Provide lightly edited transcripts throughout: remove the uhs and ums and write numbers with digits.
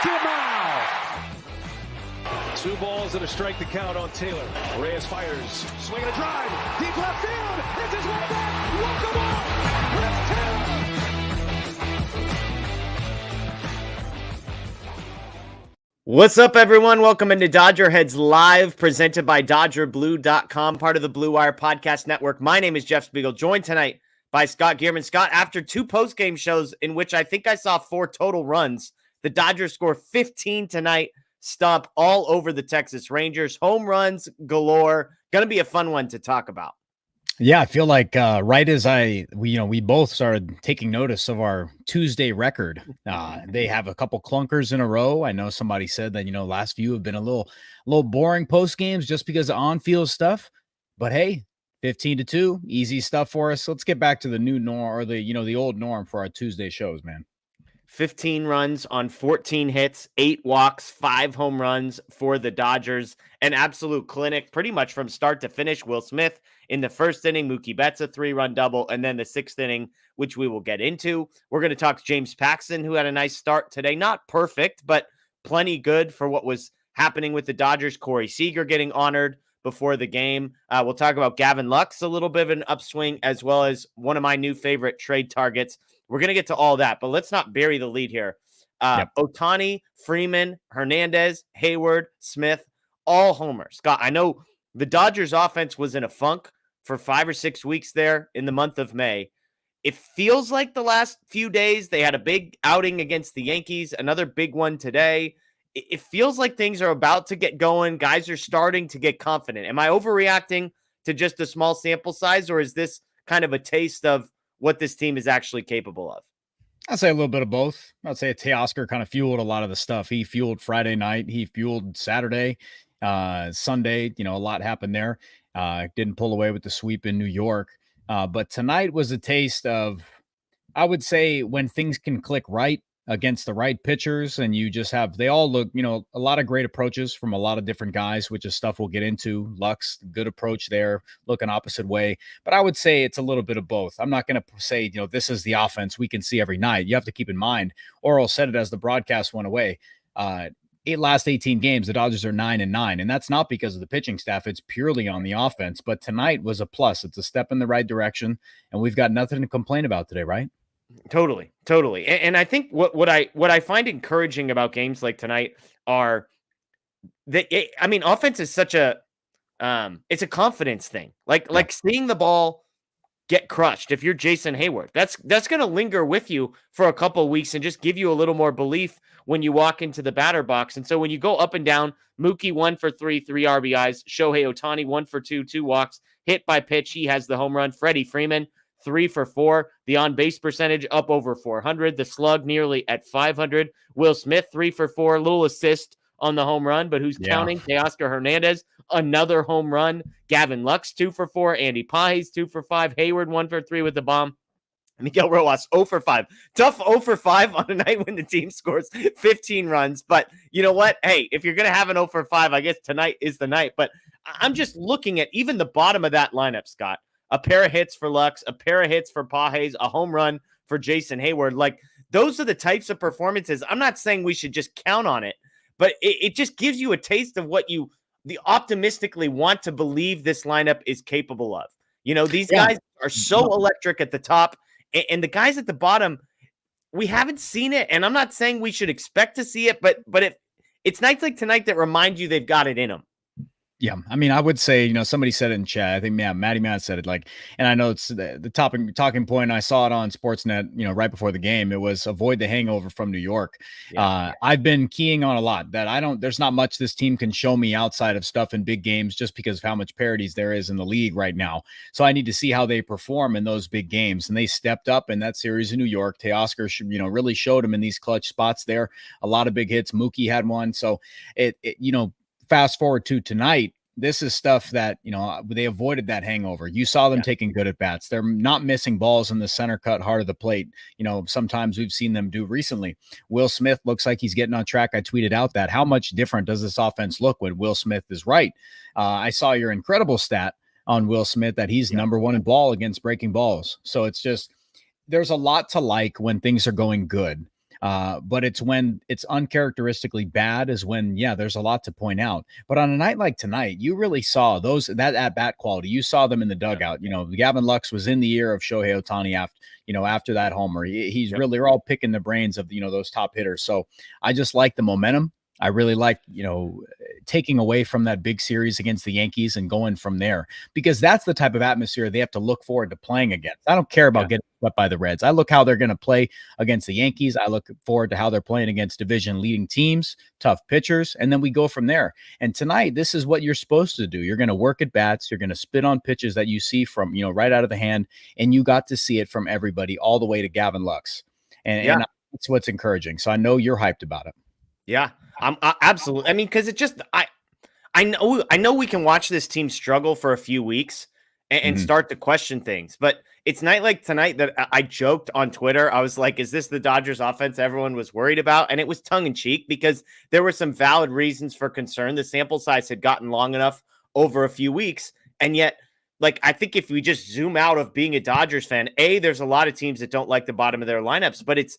to the mound. 2 balls and a strike to count on Taylor. Reyes fires, swinging a drive, deep left field. This is one back. Welcome on. Let's Taylor. What's up, everyone? Welcome into DodgerHeads Live, presented by DodgerBlue.com, part of the Blue Wire Podcast Network. My name is Jeff Spiegel, joined tonight by Scott Geirman. Scott, after 2 postgame shows in which I think I saw 4 total runs, the Dodgers score 15 tonight, stomp all over the Texas Rangers. Home runs galore. Going to be a fun one to talk about. Yeah, I feel like right as we both started taking notice of our Tuesday record, they have a couple clunkers in a row. I know somebody said that, last few have been a little boring post games just because of on-field stuff. But hey, 15-2, easy stuff for us. Let's get back to the new norm, or the old norm for our Tuesday shows, man. 15 runs on 14 hits, 8 walks, 5 home runs for the Dodgers. An absolute clinic pretty much from start to finish. Will Smith in the first inning, Mookie Betts a 3-run double, and then the 6th inning, which we will get into. We're going to talk to James Paxton, who had a nice start today. Not perfect, but plenty good for what was happening with the Dodgers. Cory Seager getting honored before the game. We'll talk about Gavin Lux, a little bit of an upswing, as well as one of my new favorite trade targets. We're going to get to all that, but let's not bury the lead here. Ohtani, Freeman, Hernandez, Hayward, Smith, all homers. Scott, I know the Dodgers offense was in a funk for 5 or 6 weeks there in the month of May. It feels like the last few days they had a big outing against the Yankees, another big one today. It feels like things are about to get going. Guys are starting to get confident. Am I overreacting to just a small sample size, or is this kind of a taste of what this team is actually capable of? I'd say a little bit of both. I'd say Teoscar kind of fueled a lot of the stuff. He fueled Friday night. He fueled Saturday, Sunday. A lot happened there. Didn't pull away with the sweep in New York. But tonight was a taste of, I would say, when things can click right against the right pitchers, and you just have, they all look, a lot of great approaches from a lot of different guys, which is stuff we'll get into. Lux, good approach there, looking opposite way. But I would say it's a little bit of both. I'm not going to say, this is the offense we can see every night. You have to keep in mind, Orel said it as the broadcast went away. Last 18 games, the Dodgers are 9-9, and that's not because of the pitching staff. It's purely on the offense. But tonight was a plus. It's a step in the right direction, and we've got nothing to complain about today, right? Totally. And I think what I find encouraging about games like tonight are that, offense is such a, it's a confidence thing. Like seeing the ball get crushed. If you're Jason Hayward, that's going to linger with you for a couple of weeks and just give you a little more belief when you walk into the batter box. And so when you go up and down, Mookie 1 for 3, 3 RBIs, Shohei Ohtani 1 for 2, 2 walks, hit by pitch. He has the home run. Freddie Freeman 3 for 4, the on-base percentage up over 400, the slug nearly at 500. Will Smith 3 for 4, little assist on the home run, but who's counting? Teoscar Hernandez, another home run. Gavin Lux 2 for 4, Andy Pages 2 for 5, Hayward 1 for 3 with the bomb. Miguel Rojas 0 for 5. Tough 0 for 5 on a night when the team scores 15 runs. But you know what? Hey, if you're going to have an 0 for 5, I guess tonight is the night. But I'm just looking at even the bottom of that lineup, Scott. A pair of hits for Lux, a pair of hits for Pages, a home run for Jason Hayward. Like, those are the types of performances. I'm not saying we should just count on it, but it just gives you a taste of what you optimistically want to believe this lineup is capable of. These guys are so electric at the top, and the guys at the bottom, we haven't seen it. And I'm not saying we should expect to see it, but it's nights like tonight that remind you they've got it in them. Yeah, I would say, somebody said it in chat. I think, Matty Matt said it, and I know it's the talking point. I saw it on Sportsnet, right before the game. It was avoid the hangover from New York. I've been keying on a lot that there's not much this team can show me outside of stuff in big games just because of how much parodies there is in the league right now. So I need to see how they perform in those big games. And they stepped up in that series in New York. Teoscar, really showed them in these clutch spots there. A lot of big hits. Mookie had one. So fast forward to tonight, this is stuff that, they avoided that hangover. You saw them taking good at bats. They're not missing balls in the center cut heart of the plate. Sometimes we've seen them do recently. Will Smith looks like he's getting on track. I tweeted out that. How much different does this offense look when Will Smith is right? I saw your incredible stat on Will Smith that he's number 1 in ball against breaking balls. So it's just, there's a lot to like when things are going good. But it's when it's uncharacteristically bad is when, yeah, there's a lot to point out. But on a night like tonight, you really saw that at bat quality. You saw them in the dugout. Gavin Lux was in the ear of Shohei Ohtani after that homer. He's really, they're all picking the brains of, those top hitters. So I just like the momentum. I really like, taking away from that big series against the Yankees and going from there, because that's the type of atmosphere they have to look forward to playing against. I don't care about getting swept by the Reds. I look how they're going to play against the Yankees. I look forward to how they're playing against division leading teams, tough pitchers, and then we go from there. And tonight, this is what you're supposed to do. You're going to work at bats. You're going to spit on pitches that you see from, right out of the hand. And you got to see it from everybody all the way to Gavin Lux. And that's what's encouraging. So I know you're hyped about it. Yeah, I'm absolutely. I mean, because it just, I know we can watch this team struggle for a few weeks and start to question things, but it's night like tonight that I joked on Twitter. I was like, is this the Dodgers offense everyone was worried about? And it was tongue in cheek because there were some valid reasons for concern. The sample size had gotten long enough over a few weeks. And yet, like, I think if we just zoom out of being a Dodgers fan, there's a lot of teams that don't like the bottom of their lineups, but it's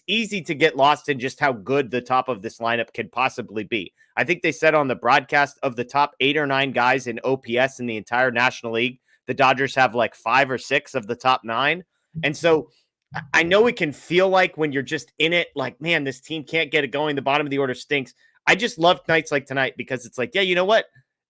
easy to get lost in just how good the top of this lineup can possibly be. I think they said on the broadcast, of the top 8 or 9 guys in OPS in the entire National League, the Dodgers have like 5 or 6 of the top 9. And so I know it can feel like when you're just in it, like, man, this team can't get it going. The bottom of the order stinks. I just love nights like tonight because it's like, yeah, you know what?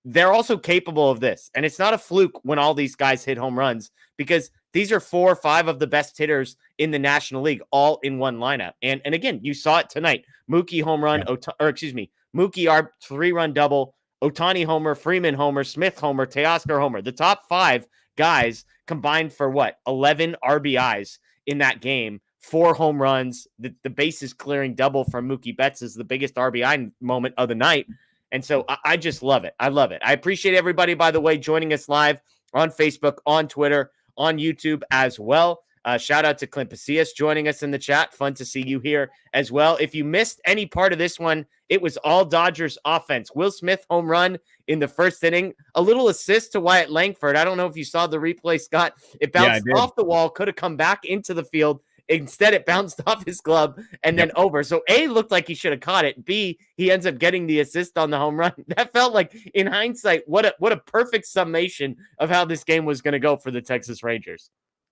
They're also capable of this. And it's not a fluke when all these guys hit home runs, because these are 4 or 5 of the best hitters in the National League, all in one lineup. And again, you saw it tonight. Mookie home run, Mookie 3-run double, Ohtani homer, Freeman homer, Smith homer, Teoscar homer. The top 5 guys combined for 11 RBIs in that game, 4 home runs. The bases clearing double from Mookie Betts is the biggest RBI moment of the night. And so I just love it. I love it. I appreciate everybody, by the way, joining us live on Facebook, on Twitter, on YouTube as well. Shout out to Clint Pasillas joining us in the chat. Fun to see you here as well. If you missed any part of this one, it was all Dodgers offense. Will Smith home run in the first inning. A little assist to Wyatt Langford. I don't know if you saw the replay, Scott. It bounced off the wall, could have come back into the field. Instead, it bounced off his glove and then over. So A, looked like he should have caught it. B, he ends up getting the assist on the home run. That felt like, in hindsight, what a perfect summation of how this game was going to go for the Texas Rangers.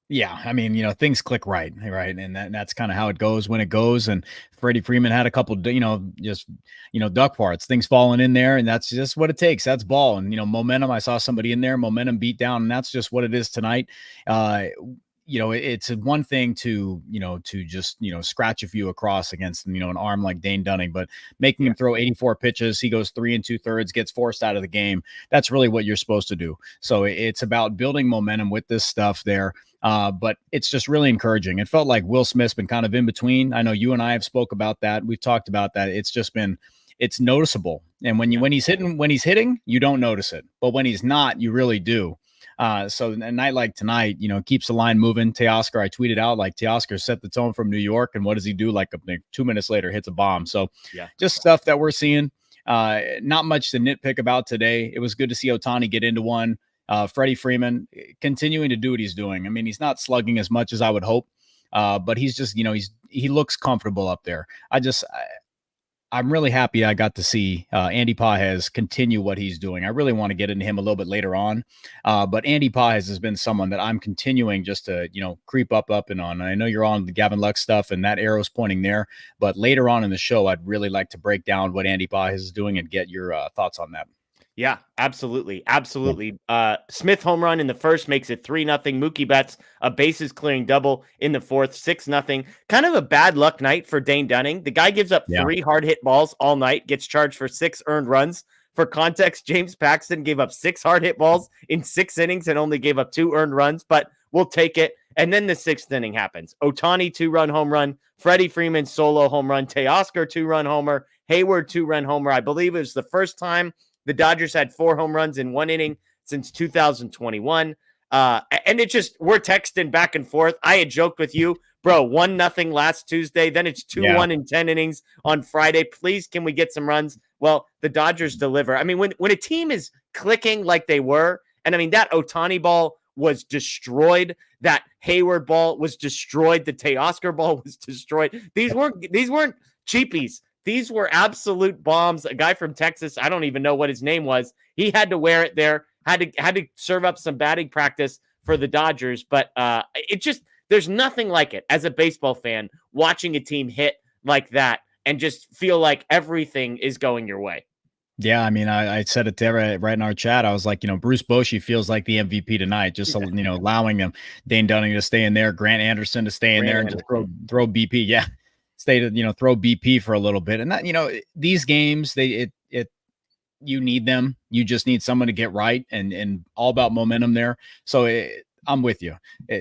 Yeah, I mean, things click right, and that's kind of how it goes when it goes. And Freddie Freeman had a couple, duck parts, things falling in there, and that's just what it takes. That's ball, and momentum. I saw somebody in there, momentum beat down, and that's just what it is tonight. It's one thing to just scratch a few across against an arm like Dane Dunning, but making him throw 84 pitches, he goes 3 2/3, gets forced out of the game. That's really what you're supposed to do. So it's about building momentum with this stuff there. But it's just really encouraging. It felt like Will Smith's been kind of in between. I know you and I have spoke about that. We've talked about that. It's noticeable. And when he's hitting, you don't notice it. But when he's not, you really do. So a night like tonight, keeps the line moving. Teoscar, I tweeted out, like, Teoscar set the tone from New York. And what does he do? Like 2 minutes later, hits a bomb. So just stuff that we're seeing. Not much to nitpick about today. It was good to see Ohtani get into one. Freddie Freeman continuing to do what he's doing. I mean, he's not slugging as much as I would hope, but he's just, he looks comfortable up there. I'm really happy I got to see Andy Pages continue what he's doing. I really want to get into him a little bit later on, but Andy Pages has been someone that I'm continuing just to, creep up and on. I know you're on the Gavin Lux stuff and that arrow's pointing there, but later on in the show, I'd really like to break down what Andy Pages is doing and get your thoughts on that. Yeah, absolutely. Absolutely. Smith home run in the first makes it 3-0. Mookie Betts, a bases clearing double in the fourth, 6-0. Kind of a bad luck night for Dane Dunning. The guy gives up 3 hard hit balls all night, gets charged for 6 earned runs. For context, James Paxton gave up 6 hard hit balls in 6 innings and only gave up 2 earned runs, but we'll take it. And then the 6th inning happens. Ohtani 2-run home run, Freddie Freeman solo home run, Teoscar 2-run homer, Hayward 2-run homer. I believe it was the first time the Dodgers had 4 home runs in 1 inning since 2021. And it just, we're texting back and forth. I had joked with you, bro, 1-0 last Tuesday. Then it's 2-1 in 10 innings on Friday. Please, can we get some runs? Well, the Dodgers deliver. I mean, when a team is clicking like they were, and I mean, that Ohtani ball was destroyed. That Hayward ball was destroyed. The Teoscar ball was destroyed. These weren't cheapies. These were absolute bombs. A guy from Texas, I don't even know what his name was. He had to wear it there. Had to serve up some batting practice for the Dodgers. But there's nothing like it as a baseball fan watching a team hit like that and just feel like everything is going your way. Yeah, I mean, I said it to right in our chat. I was like, Bruce Bochy feels like the MVP tonight, just allowing him, Dane Dunning to stay in there, Grant Anderson to stay in there and just throw BP. Yeah, stay to throw BP for a little bit, and that these games you need them. You just need someone to get right, and all about momentum there. So I'm with you.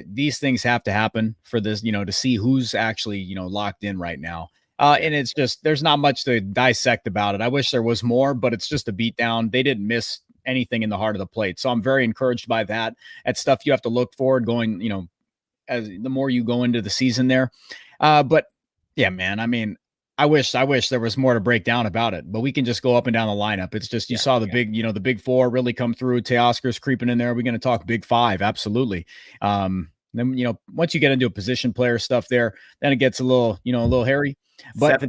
These things have to happen for this, to see who's actually locked in right now. And it's just, there's not much to dissect about it. I wish there was more, but it's just a beatdown. They didn't miss anything in the heart of the plate. So I'm very encouraged by that. That's stuff you have to look forward going, as the more you go into the season there. But yeah, man, I mean, I wish there was more to break down about it, but we can just go up and down the lineup. It's just, you saw the big, the big four really come through. Teoscar's creeping in there. We're going to talk big five. Absolutely. Then, once you get into a position player stuff there, then it gets a little hairy. But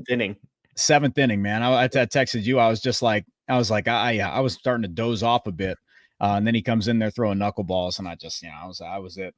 seventh inning, man. I texted you. I was starting to doze off a bit. And then he comes in there throwing knuckleballs, and I was it.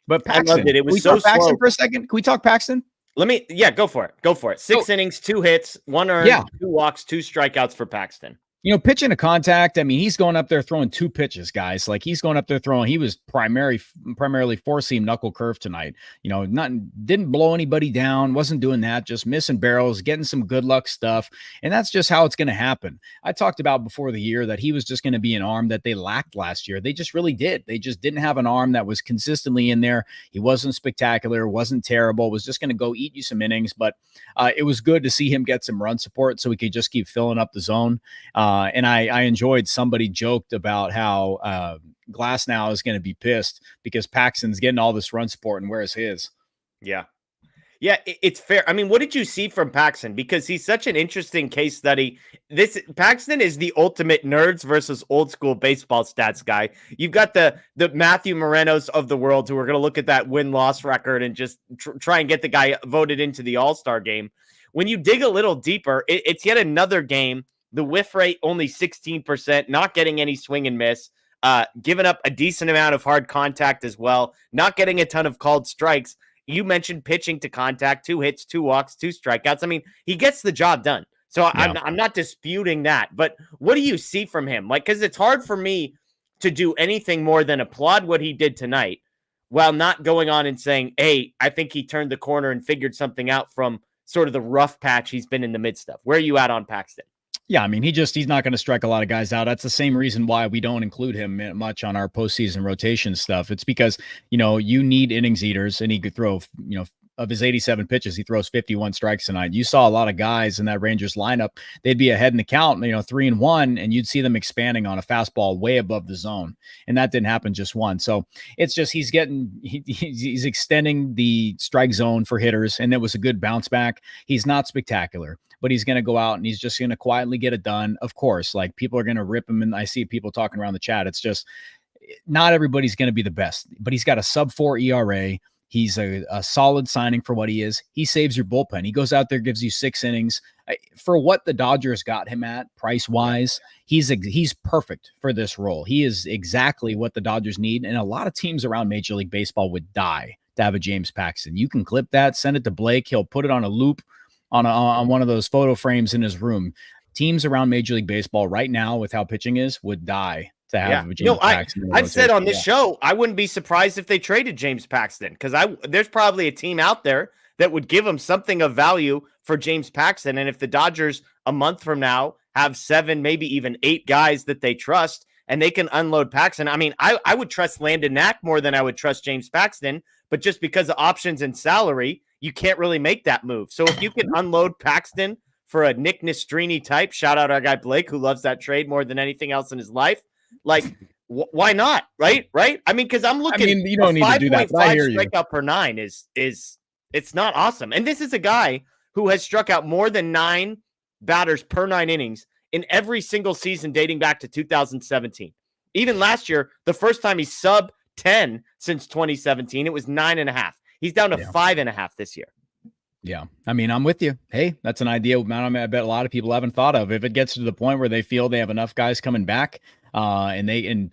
But Paxton, I loved it. It was so slow. Paxton for a second. Can we talk Paxton? Go for it. 6 innings, 2 hits, 1 earned, 2 walks, 2 strikeouts for Paxton. Pitching to contact. I mean, he's going up there throwing 2 pitches, guys. Like he's going up there throwing. He was primarily 4-seam knuckle curve tonight. Didn't blow anybody down. Wasn't doing that. Just missing barrels, getting some good luck stuff. And that's just how it's going to happen. I talked about before the year that he was just going to be an arm that they lacked last year. They just really did. They just didn't have an arm that was consistently in there. He wasn't spectacular. Wasn't terrible. Was just going to go eat you some innings. But it was good to see him get some run support so he could just keep filling up the zone. And I enjoyed somebody joked about how Glass now is going to be pissed because Paxton's getting all this run support and where's his? Yeah, it's fair. I mean, what did you see from Paxton? Because he's such an interesting case study. Paxton is the ultimate nerds versus old school baseball stats guy. You've got the Matthew Morenos of the world who are going to look at that win-loss record and just try and get the guy voted into the All-Star game. When you dig a little deeper, it's yet another game. The whiff rate only 16%, not getting any swing and miss, giving up a decent amount of hard contact as well, not getting a ton of called strikes. You mentioned pitching to contact, 2 hits, 2 walks, 2 strikeouts. I mean, he gets the job done. So I'm not disputing that. But what do you see from him? Because it's hard for me to do anything more than applaud what he did tonight while not going on and saying, hey, I think he turned the corner and figured something out from sort of the rough patch he's been in the midst of. Where are you at on Paxton? Yeah, I mean, he's not going to strike a lot of guys out. That's the same reason why we don't include him much on our postseason rotation stuff. It's because, you need innings eaters, and he could throw, of his 87 pitches, he throws 51 strikes tonight. You saw a lot of guys in that Rangers lineup. They'd be ahead in the count, 3-1, and you'd see them expanding on a fastball way above the zone. And that didn't happen just once. So it's just, he's extending the strike zone for hitters, and it was a good bounce back. He's not spectacular, but he's going to go out and he's just going to quietly get it done. Of course, like people are going to rip him. And I see people talking around the chat. It's just not everybody's going to be the best, but he's got a sub-4 ERA. He's a solid signing for what he is. He saves your bullpen. He goes out there, gives you 6 innings. For what the Dodgers got him at price-wise, he's perfect for this role. He is exactly what the Dodgers need, and a lot of teams around Major League Baseball would die to have a James Paxton. You can clip that, send it to Blake. He'll put it on a loop on one of those photo frames in his room. Teams around Major League Baseball right now with how pitching is would die to have James Paxton. I've said on this show, I wouldn't be surprised if they traded James Paxton because there's probably a team out there that would give him something of value for James Paxton. And if the Dodgers a month from now have 7, maybe even 8 guys that they trust and they can unload Paxton, I mean, I would trust Landon Knack more than I would trust James Paxton, but just because of options and salary, you can't really make that move. So if you can unload Paxton for a Nick Nastrini type, shout out our guy Blake, who loves that trade more than anything else in his life. Like, why not? Right? I mean, because I'm looking. I mean, you don't need to do that. But I hear you. Strikeout per 9 is it's not awesome. And this is a guy who has struck out more than 9 batters per 9 innings in every single season dating back to 2017. Even last year, the first time he subbed 10 since 2017. It was 9.5. He's down to 5.5 this year. Yeah. I mean, I'm with you. Hey, that's an idea I bet a lot of people haven't thought of. If it gets to the point where they feel they have enough guys coming back, Atlanta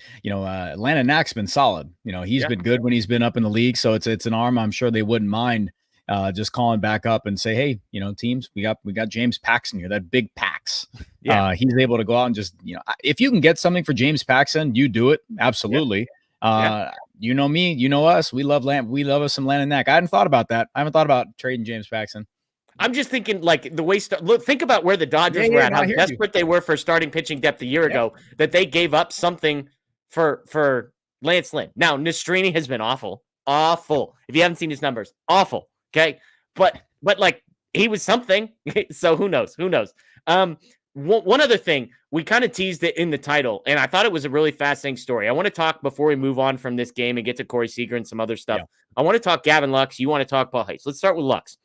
Knack's been solid. He's been good when he's been up in the league. So it's an arm I'm sure they wouldn't mind just calling back up and say, hey, teams, we got James Paxton here, that big Pax. Yeah. He's able to go out and just, if you can get something for James Paxton, you do it. Absolutely. You know me, you know us. We love us some Landon Knack. I hadn't thought about that. I haven't thought about trading James Paxton. I'm just thinking like the way look, think about where the Dodgers were at, how desperate they were for starting pitching depth a year ago, that they gave up something for Lance Lynn. Now, Nastrini has been awful. If you haven't seen his numbers, awful. Okay. But like he was something. So who knows? One other thing, we kind of teased it in the title, and I thought it was a really fascinating story. I want to talk before we move on from this game and get to Cory Seager and some other stuff. Yeah. I want to talk Gavin Lux. You want to talk Paul Hayes. Let's start with Lux.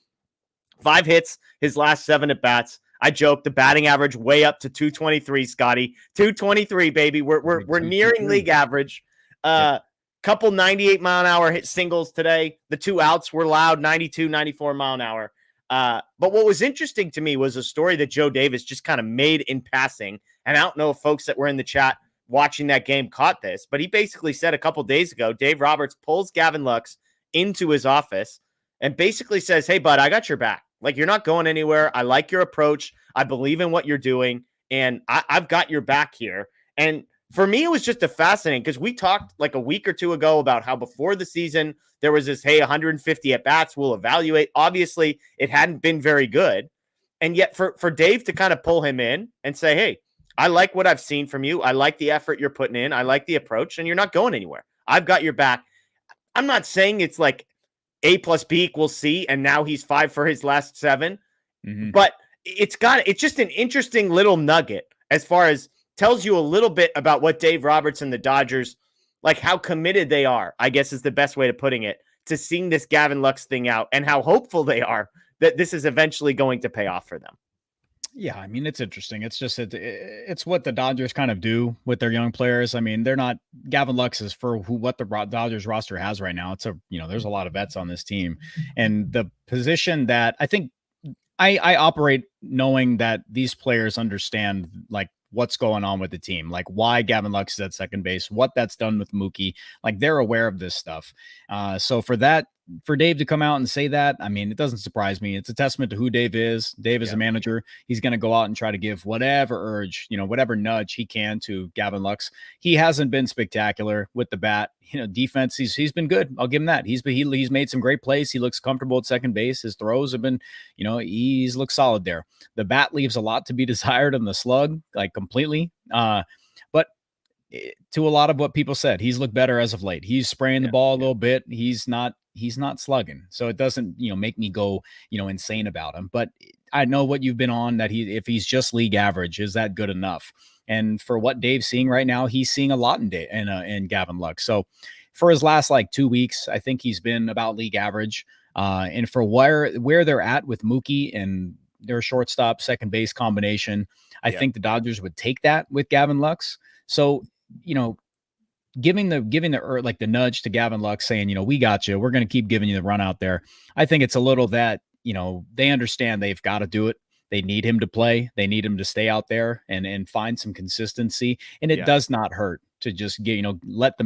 5 hits, his last 7 at bats. I joked the batting average way up to 223, Scotty. 223, baby. We're nearing league average. Couple 98-mile-an-hour hit singles today. The 2 outs were loud, 92, 94 mile an hour. But what was interesting to me was a story that Joe Davis just kind of made in passing. And I don't know if folks that were in the chat watching that game caught this, but he basically said a couple days ago, Dave Roberts pulls Gavin Lux into his office and basically says, hey, bud, I got your back. Like, you're not going anywhere. I like your approach. I believe in what you're doing. And I've got your back here. And for me, it was just a fascinating, because we talked like a week or two ago about how before the season, there was this, hey, 150 at bats, we'll evaluate. Obviously, it hadn't been very good. And yet for Dave to kind of pull him in and say, hey, I like what I've seen from you. I like the effort you're putting in. I like the approach, and you're not going anywhere. I've got your back. I'm not saying it's like A plus B equals C, and now he's 5 for his last 7. But it's just an interesting little nugget as far as tells you a little bit about what Dave Roberts and the Dodgers, like how committed they are, I guess is the best way of putting it, to seeing this Gavin Lux thing out, and how hopeful they are that this is eventually going to pay off for them. Yeah, I mean, it's interesting. It's just it's what the Dodgers kind of do with their young players. I mean, they're not Gavin Lux is for what the Dodgers roster has right now. It's there's a lot of vets on this team, and the position that I think I operate knowing that these players understand like what's going on with the team, like why Gavin Lux is at second base, what that's done with Mookie, like they're aware of this stuff. So for Dave to come out and say that, I mean, it doesn't surprise me. It's a testament to who Dave is. Dave is a manager. He's going to go out and try to give whatever urge, whatever nudge he can to Gavin Lux. He hasn't been spectacular with the bat. Defense, he's been good. I'll give him that. He's made some great plays. He looks comfortable at second base. His throws have been, he's looked solid there. The bat leaves a lot to be desired on the slug, like completely. But to a lot of what people said, he's looked better as of late. He's spraying the ball a little bit. He's not slugging. So it doesn't, make me go, insane about him. But I know what you've been on, that if he's just league average, is that good enough? And for what Dave's seeing right now, he's seeing a lot in Gavin Lux. So for his last 2 weeks, I think he's been about league average. And for where they're at with Mookie and their shortstop second base combination, I think the Dodgers would take that with Gavin Lux. So, giving the nudge to Gavin Lux saying, we got you, we're going to keep giving you the run out there. I think it's a little that, they understand they've got to do it. They need him to play. They need him to stay out there and find some consistency. And it does not hurt to just get, let the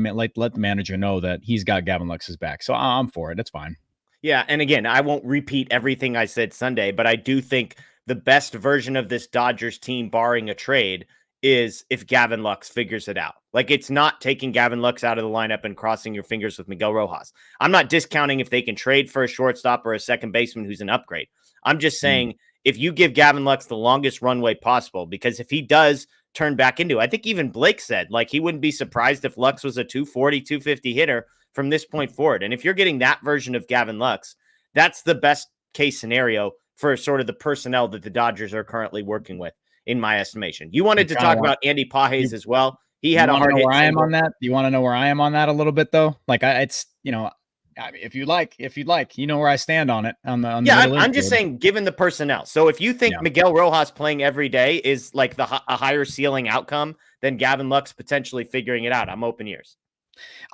manager know that he's got Gavin Lux's back. So I'm for it. That's fine. Yeah. And again, I won't repeat everything I said Sunday, but I do think the best version of this Dodgers team, barring a trade, is if Gavin Lux figures it out. Like, it's not taking Gavin Lux out of the lineup and crossing your fingers with Miguel Rojas. I'm not discounting if they can trade for a shortstop or a second baseman who's an upgrade. I'm just saying if you give Gavin Lux the longest runway possible, because if he does turn back into, I think even Blake said, like, he wouldn't be surprised if Lux was a 240, 250 hitter from this point forward. And if you're getting that version of Gavin Lux, that's the best case scenario for sort of the personnel that the Dodgers are currently working with, in my estimation. You wanted to talk about Andy Pages as well. He had a hard hit. Where I am on that? Do you want to know where I am on that a little bit though? Like if you'd like, where I stand on it. I'm just saying, given the personnel. So if you think Miguel Rojas playing every day is like a higher ceiling outcome than Gavin Lux potentially figuring it out, I'm open ears.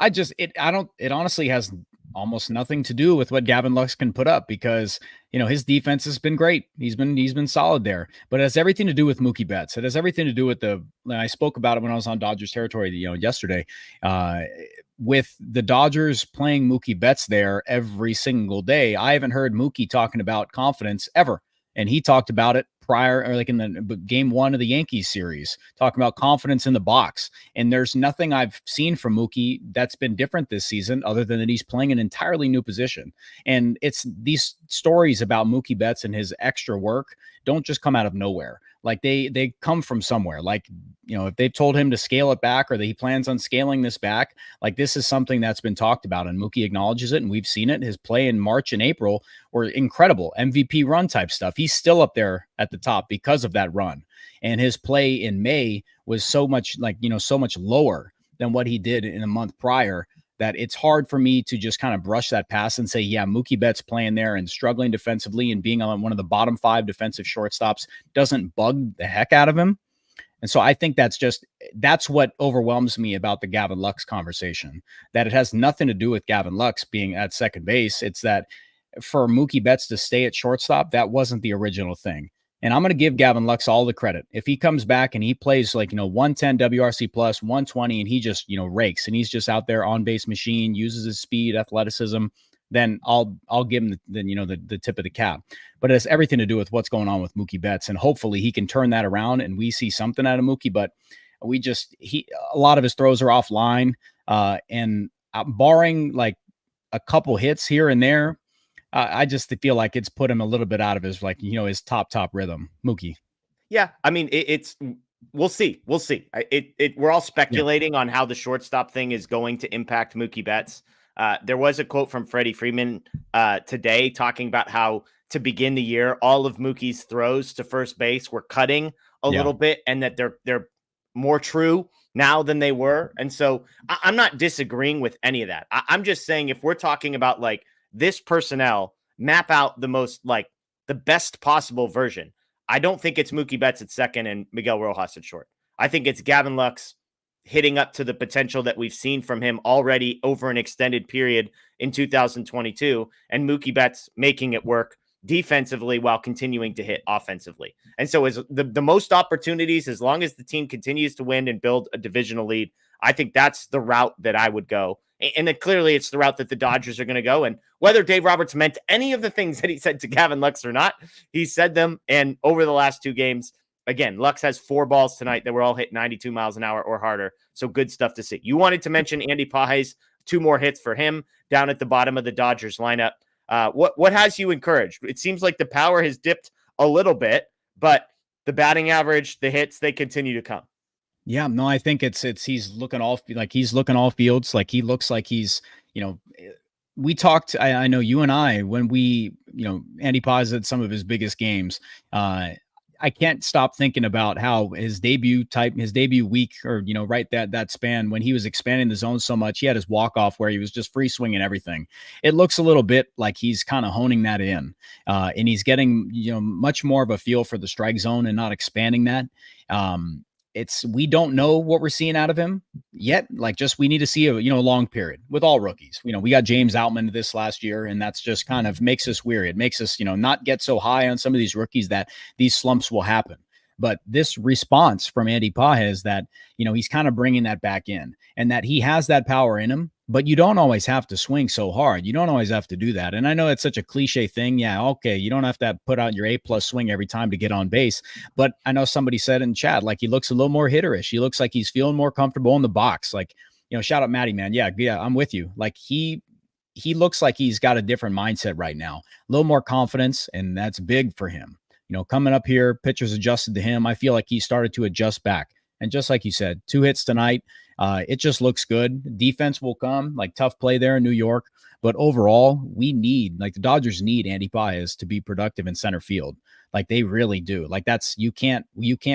It honestly has almost nothing to do with what Gavin Lux can put up, because, his defense has been great. He's been solid there, but it has everything to do with Mookie Betts. It has everything to do with I spoke about it when I was on Dodgers territory, yesterday, with the Dodgers playing Mookie Betts there every single day. I haven't heard Mookie talking about confidence ever. And he talked about it prior, or like in the game 1 of the Yankees series, talking about confidence in the box. And there's nothing I've seen from Mookie that's been different this season, other than that he's playing an entirely new position. And it's these stories about Mookie Betts and his extra work don't just come out of nowhere. Like they come from somewhere. Like, if they've told him to scale it back, or that he plans on scaling this back, like this is something that's been talked about, and Mookie acknowledges it, and we've seen it. His play in March and April were incredible, MVP run type stuff. He's still up there at the top because of that run. And his play in May was so much lower than what he did in a month prior, that it's hard for me to just kind of brush that past and say, yeah, Mookie Betts playing there and struggling defensively and being on one of the bottom 5 defensive shortstops doesn't bug the heck out of him. And so I think that's what overwhelms me about the Gavin Lux conversation, that it has nothing to do with Gavin Lux being at second base. It's that for Mookie Betts to stay at shortstop, that wasn't the original thing. And I'm going to give Gavin Lux all the credit. If he comes back and he plays 110 WRC plus 120, and he just, rakes, and he's just out there on base machine, uses his speed, athleticism, then I'll give him the tip of the cap. But it has everything to do with what's going on with Mookie Betts. And hopefully he can turn that around and we see something out of Mookie, but a lot of his throws are offline, and barring like a couple hits here and there, I just feel like it's put him a little bit out of his, his top rhythm, Mookie. Yeah. I mean, we'll see. We're all speculating on how the shortstop thing is going to impact Mookie Betts. There was a quote from Freddie Freeman today talking about how to begin the year, all of Mookie's throws to first base were cutting a little bit, and that they're more true now than they were. And so I'm not disagreeing with any of that. I'm just saying, if we're talking about this personnel, map out the best possible version, I don't think it's Mookie Betts at second and Miguel Rojas at short. I think it's Gavin Lux hitting up to the potential that we've seen from him already over an extended period in 2022, and Mookie Betts making it work defensively while continuing to hit offensively. And so as the most opportunities, as long as the team continues to win and build a divisional lead, I think that's the route that I would go. And then clearly it's the route that the Dodgers are going to go. And whether Dave Roberts meant any of the things that he said to Gavin Lux or not, he said them. And over the last 2 games, again, Lux has 4 balls tonight that were all hit 92 miles an hour or harder. So good stuff to see. You wanted to mention Andy Pages, 2 more hits for him down at the bottom of the Dodgers lineup. What has you encouraged? It seems like the power has dipped a little bit, but the batting average, the hits, they continue to come. Yeah, no, I think he's looking all fields. Like he looks like he's, we talked, I know you and I, when we, Andy Paz at some of his biggest games, I can't stop thinking about how his debut week, or, right that span when he was expanding the zone so much, he had his walk-off where he was just free swinging everything. It looks a little bit like he's kind of honing that in, and he's getting, much more of a feel for the strike zone and not expanding that. We don't know what we're seeing out of him yet. We need to see a long period with all rookies. We got James Outman this last year, and that's just kind of makes us weary. It makes us, not get so high on some of these rookies that these slumps will happen. But this response from Andy Pages that, he's kind of bringing that back in, and that he has that power in him, but you don't always have to swing so hard. You don't always have to do that. And I know it's such a cliche thing. Yeah. Okay. You don't have to put out your A+ swing every time to get on base. But I know somebody said in chat, he looks a little more hitterish. He looks like he's feeling more comfortable in the box. Shout out Matty, man. Yeah. I'm with you. He looks like he's got a different mindset right now, a little more confidence. And that's big for him. Coming up here, pitchers adjusted to him. I feel like he started to adjust back. And just like you said, 2 hits tonight. It just looks good. Defense will come, tough play there in New York. But overall, we need, the Dodgers need Andy Pages to be productive in center field. They really do. You can't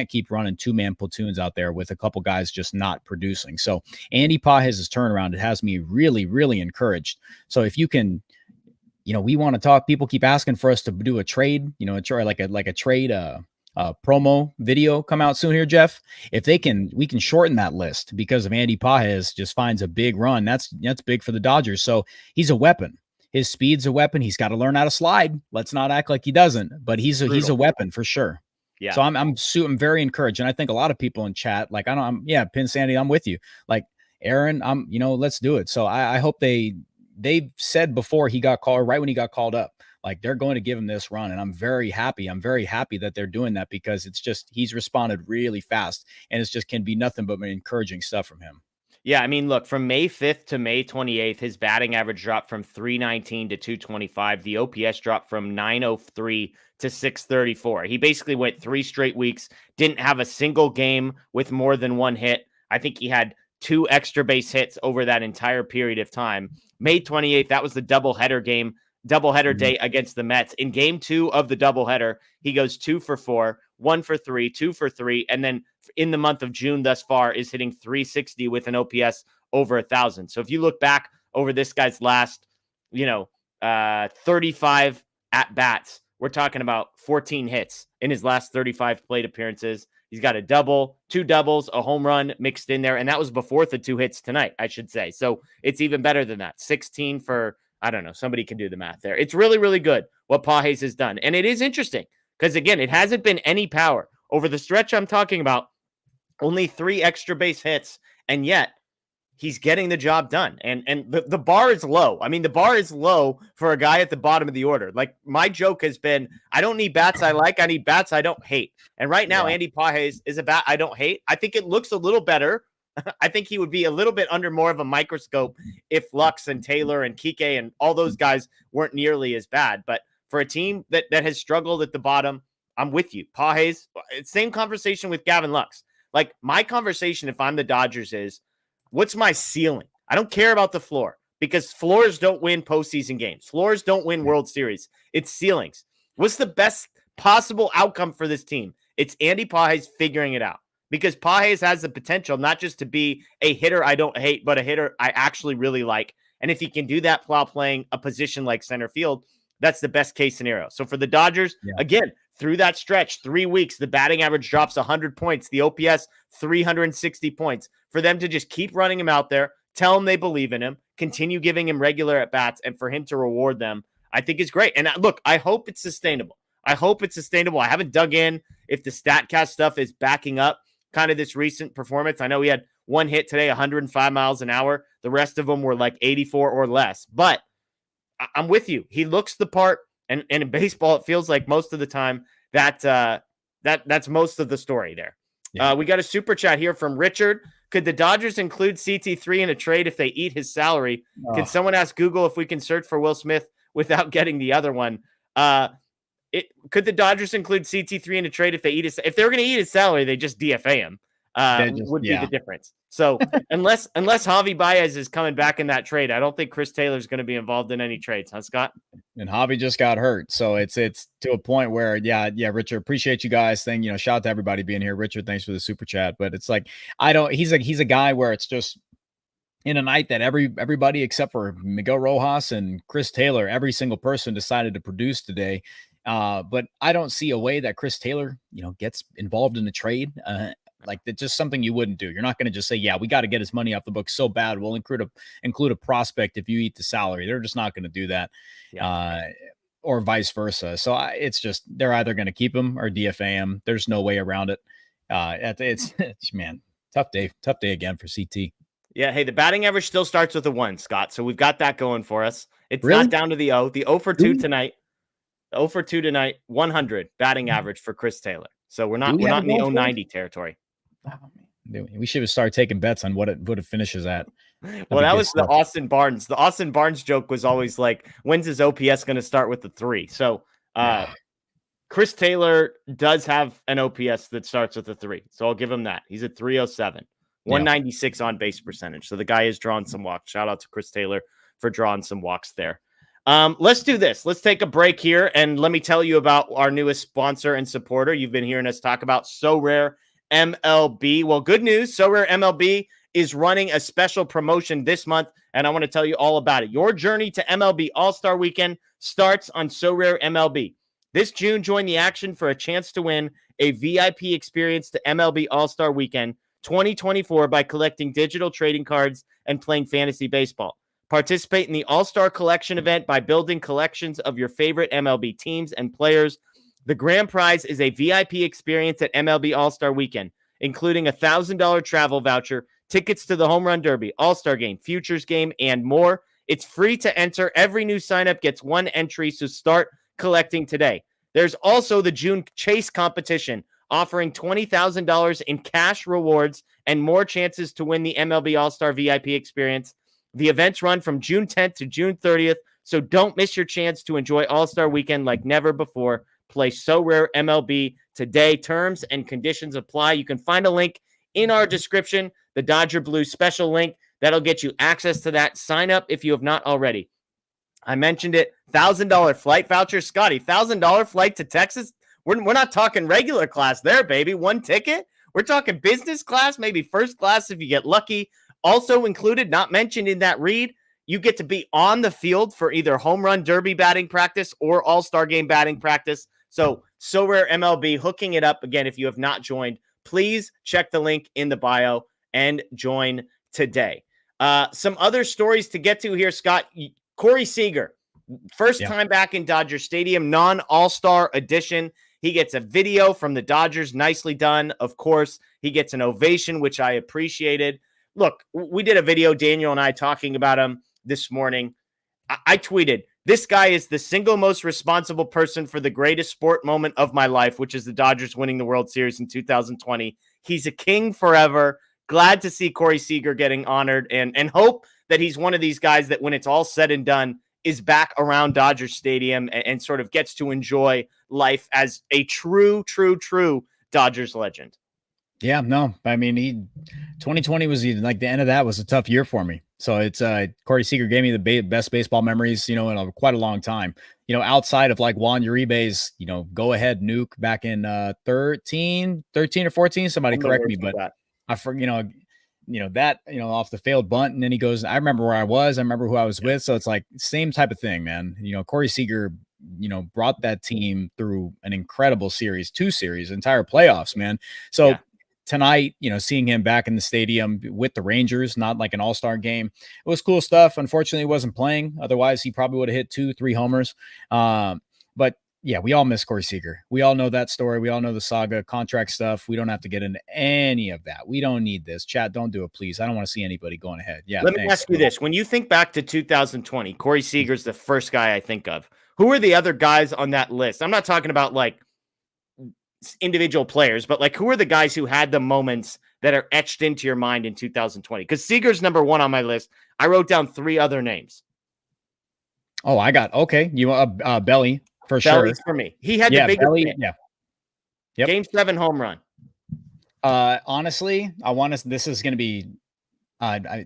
keep running 2-man platoons out there with a couple guys just not producing. So Andy Pages' turnaround, it has me really, really encouraged. So if you can, we want to talk, people keep asking for us to do a trade, like a trade, promo video come out soon here, Jeff. If we can shorten that list because of Andy Pages just finds a big run. That's big for the Dodgers. So he's a weapon. His speed's a weapon. He's got to learn how to slide. Let's not act like he doesn't, but he's a weapon for sure. Yeah. So I'm very encouraged. And I think a lot of people in chat, like, Pin Sandy, I'm with you. Like Aaron, let's do it. So I hope they said before he got called, right when he got called up, like they're going to give him this run. And I'm very happy. I'm very happy that they're doing that because it's just, he's responded really fast and it's just can be nothing but encouraging stuff from him. Yeah, I mean, look, from May 5th to May 28th, his batting average dropped from 319 to 225. The OPS dropped from 903 to 634. He basically went 3 straight weeks, didn't have a single game with more than 1 hit. I think he had 2 extra base hits over that entire period of time. May 28th, that was the doubleheader day against the Mets. In game 2 of the doubleheader, he goes 2 for 4, 1 for 3, 2 for 3, and then in the month of June thus far is hitting 360 with an OPS over 1,000. So if you look back over this guy's last, 35 at bats, we're talking about 14 hits in his last 35 plate appearances. He's got a double, 2 doubles, a home run mixed in there. And that was before the 2 hits tonight, I should say. So it's even better than that. 16 for, I don't know, somebody can do the math there. It's really, really good what Pages has done. And it is interesting because, again, it hasn't been any power. Over the stretch I'm talking about, only 3 extra base hits, and yet he's getting the job done. And the bar is low. I mean, the bar is low for a guy at the bottom of the order. Like, my joke has been, I don't need bats I like, I need bats I don't hate. And right now, Andy Pages is a bat I don't hate. I think it looks a little better. I think he would be a little bit under more of a microscope if Lux and Taylor and Kike and all those guys weren't nearly as bad. But for a team that has struggled at the bottom, I'm with you. Pages, same conversation with Gavin Lux. Like, my conversation, if I'm the Dodgers, is what's my ceiling? I don't care about the floor because floors don't win postseason games. Floors don't win World Series. It's ceilings. What's the best possible outcome for this team? It's Andy Pages figuring it out because Pages has the potential not just to be a hitter I don't hate, but a hitter I actually really like. And if he can do that while playing a position like center field, that's the best case scenario. So for the Dodgers, again, through that stretch, 3 weeks, the batting average drops 100 points, the OPS 360 points. For them to just keep running him out there, tell him they believe in him, continue giving him regular at-bats, and for him to reward them, I think is great. And look, I hope it's sustainable. I haven't dug in if the StatCast stuff is backing up kind of this recent performance. I know he had 1 hit today, 105 miles an hour. The rest of them were like 84 or less. But I'm with you. He looks the part. And in baseball, it feels like most of the time that's most of the story there. Yeah. We got a super chat here from Richard. Could the Dodgers include CT3 in a trade if they eat his salary? Can someone ask Google if we can search for Will Smith without getting the other one? Could the Dodgers include CT3 in a trade if they eat his? If they're going to eat his salary, they just DFA him. Would be the difference. So unless Javi Baez is coming back in that trade, I don't think Chris Taylor is going to be involved in any trades, huh, Scott? And Javi just got hurt, so it's to a point where Richard, appreciate you guys. Shout out to everybody being here. Richard, thanks for the super chat. But it's like he's a guy where it's just in a night that everybody except for Miguel Rojas and Chris Taylor, every single person decided to produce today. But I don't see a way that Chris Taylor, gets involved in the trade. Like, that's just something you wouldn't do. You're not going to just say, we got to get his money off the books so bad. We'll include a prospect if you eat the salary. They're just not going to do that. Or vice versa. So it's just, they're either going to keep him or DFA him. There's no way around it. It's man, tough day again for CT. Yeah. Hey, the batting average still starts with a 1, Scott. So we've got that going for us. It's really? Not down to the O. The 0 for 2 tonight. The 0 for 2 tonight, 100 batting average for Chris Taylor. So we're not in the 090 territory. We should have started taking bets on what it finishes at. Well, that was the Austin Barnes. The Austin Barnes joke was always like, when's his OPS going to start with the 3? So Chris Taylor does have an OPS that starts with a 3. So I'll give him that. He's at 307, 196 on base percentage. So the guy is drawing some walks. Shout out to Chris Taylor for drawing some walks there. Let's do this. Let's take a break here. And let me tell you about our newest sponsor and supporter. You've been hearing us talk about So Rare MLB. Well, good news. So Rare MLB is running a special promotion this month, and I want to tell you all about it. Your journey to MLB All-Star Weekend starts on So Rare MLB. This June, join the action for a chance to win a VIP experience to MLB All-Star Weekend 2024 by collecting digital trading cards and playing fantasy baseball. Participate in the All-Star Collection event by building collections of your favorite MLB teams and players. The grand prize is a VIP experience at MLB All-Star Weekend, including a $1,000 travel voucher, tickets to the Home Run Derby, All-Star Game, Futures Game, and more. It's free to enter. Every new sign-up gets one entry, so start collecting today. There's also the June Chase competition, offering $20,000 in cash rewards and more chances to win the MLB All-Star VIP experience. The events run from June 10th to June 30th, so don't miss your chance to enjoy All-Star Weekend like never before. Play So Rare MLB today. Terms and conditions apply. You can find a link in our description, the Dodger Blue special link. That'll get you access to that. Sign up if you have not already. I mentioned it, $1,000 flight voucher. Scotty, $1,000 flight to Texas? We're not talking regular class there, baby. One ticket? We're talking business class, maybe first class if you get lucky. Also included, not mentioned in that read, you get to be on the field for either Home Run Derby batting practice or All-Star Game batting practice. So Rare MLB, hooking it up. Again, if you have not joined, please check the link in the bio and join today. Some other stories to get to here, Scott. Cory Seager, first time back in Dodger Stadium, non-All-Star edition. He gets a video from the Dodgers, nicely done. Of course, he gets an ovation, which I appreciated. Look, we did a video, Daniel and I, talking about him this morning. I tweeted, this guy is the single most responsible person for the greatest sport moment of my life, which is the Dodgers winning the World Series in 2020. He's a king forever. Glad to see Cory Seager getting honored and hope that he's one of these guys that when it's all said and done is back around Dodger Stadium and sort of gets to enjoy life as a true Dodgers legend. Yeah, no, I mean, 2020 was like the end of that was a tough year for me. So it's Cory Seager gave me the best baseball memories, in quite a long time, outside of like Juan Uribe's, go ahead nuke back in 13 or 14. Somebody correct me, but I forget, that, off the failed bunt. And then he goes, I remember where I was. I remember who I was with. So it's like same type of thing, man. Cory Seager, brought that team through an incredible series, 2 series, entire playoffs, man. So tonight, seeing him back in the stadium with the Rangers, not like an all-star game, it was cool stuff. Unfortunately, he wasn't playing. Otherwise, he probably would have hit 2-3 homers. But yeah, we all miss Cory Seager. We all know that story. We all know the saga, contract stuff. We don't have to get into any of that. We don't need this. Chat, don't do it, please. I don't want to see anybody going ahead. Yeah. Let me ask you this. When you think back to 2020, Cory Seager's the first guy I think of. Who are the other guys on that list? I'm not talking about like individual players, but like who are the guys who had the moments that are etched into your mind in 2020? Because Seager's number 1 on my list. I wrote down 3 other names. Oh, I got okay. You Belly for Belly's sure for me. He had the biggest Belly, hit. yeah. Yep. Game 7 home run. Honestly, this is going to be.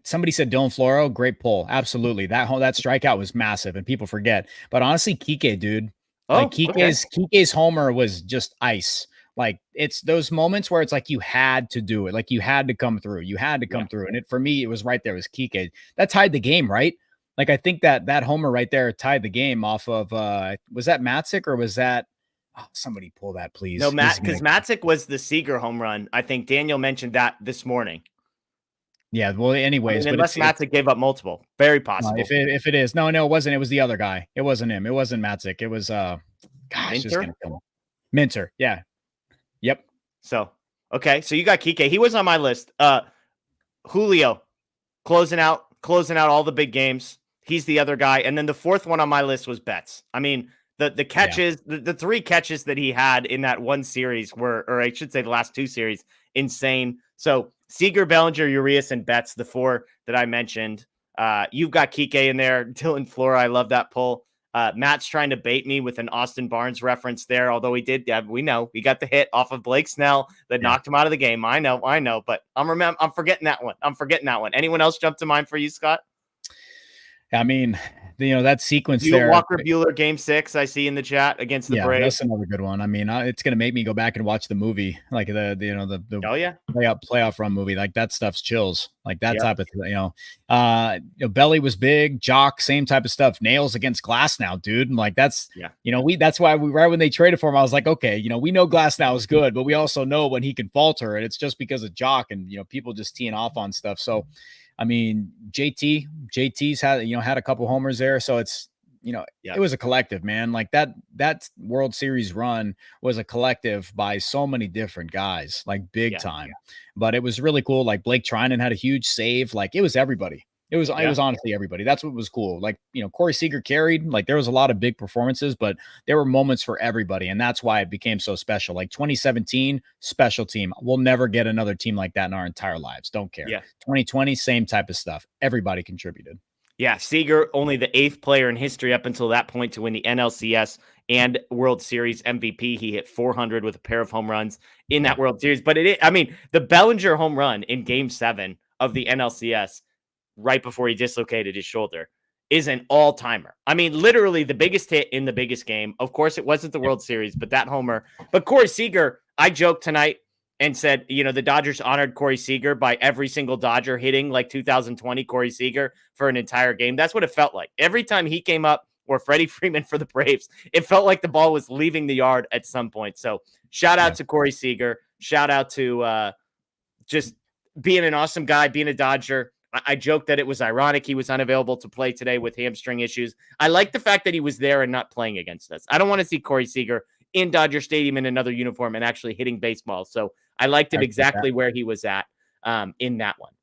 Somebody said Dylan Floro, great pull. Absolutely, that strikeout was massive, and people forget. But honestly, Kike, dude. Kike's homer was just ice. Like it's those moments where it's like you had to do it. Like you had to come through. You had to come through. And for me, it was right there. It was Kike. That tied the game, right? Like I think that homer right there tied the game off of was that Matzik or was that somebody pull that, please? No, because Matzik was the Seager home run. I think Daniel mentioned that this morning. Yeah, well, anyways, but unless Matzik gave up multiple, very possible. If it is, no, it wasn't. It was the other guy. It wasn't him. It wasn't Matzik. It was Minter. Yeah. Yep. So so you got Kike. He was on my list. Julio, closing out all the big games. He's the other guy, and then the 4th one on my list was Betts. I mean, the catches, the 3 catches that he had in that one series were, or I should say, the last 2 series, insane. So Seager, Bellinger, Urias, and Betts, the 4 that I mentioned. You've got Kike in there. Dylan Flora, I love that pull. Matt's trying to bait me with an Austin Barnes reference there, although he did. We know he got the hit off of Blake Snell that knocked him out of the game. I know, but I'm forgetting that one. Anyone else jump to mind for you, Scott? I mean, that sequence You there. Walker Buehler game 6, I see in the chat against the Braves. That's another good one. I mean, it's going to make me go back and watch the movie, like the Oh yeah, playoff run movie. Like that stuff's chills, like that type of thing. Belly was big, Jock, same type of stuff. Nails against Glass now, dude. And like that's that's why right when they traded for him, I was like, okay, we know Glass now is good, but we also know when he can falter, and it's just because of Jock and people just teeing off on stuff. So, I mean, JT's had a couple homers there, so it's. It was a collective, man. Like that World Series run was a collective by so many different guys, like big time. But it was really cool. Like Blake Trinan had a huge save. Like it was everybody. It was honestly everybody. That's what was cool. Like, Cory Seager carried. Like there was a lot of big performances, but there were moments for everybody. And that's why it became so special. Like 2017, special team. We'll never get another team like that in our entire lives. Don't care. 2020, same type of stuff. Everybody contributed. Yeah, Seager, only the 8th player in history up until that point to win the NLCS and World Series MVP. He hit 400 with a pair of home runs in that World Series. But the Bellinger home run in Game 7 of the NLCS, right before he dislocated his shoulder, is an all-timer. I mean, literally the biggest hit in the biggest game. Of course, it wasn't the World Series, but that homer. But Cory Seager, I joked tonight and said, the Dodgers honored Cory Seager by every single Dodger hitting like 2020 Cory Seager for an entire game. That's what it felt like. Every time he came up, or Freddie Freeman for the Braves, it felt like the ball was leaving the yard at some point. So shout out to Cory Seager. Shout out to just being an awesome guy, being a Dodger. I joked that it was ironic he was unavailable to play today with hamstring issues. I like the fact that he was there and not playing against us. I don't want to see Cory Seager in Dodger Stadium in another uniform and actually hitting baseball. So I liked it exactly where he was at in that one.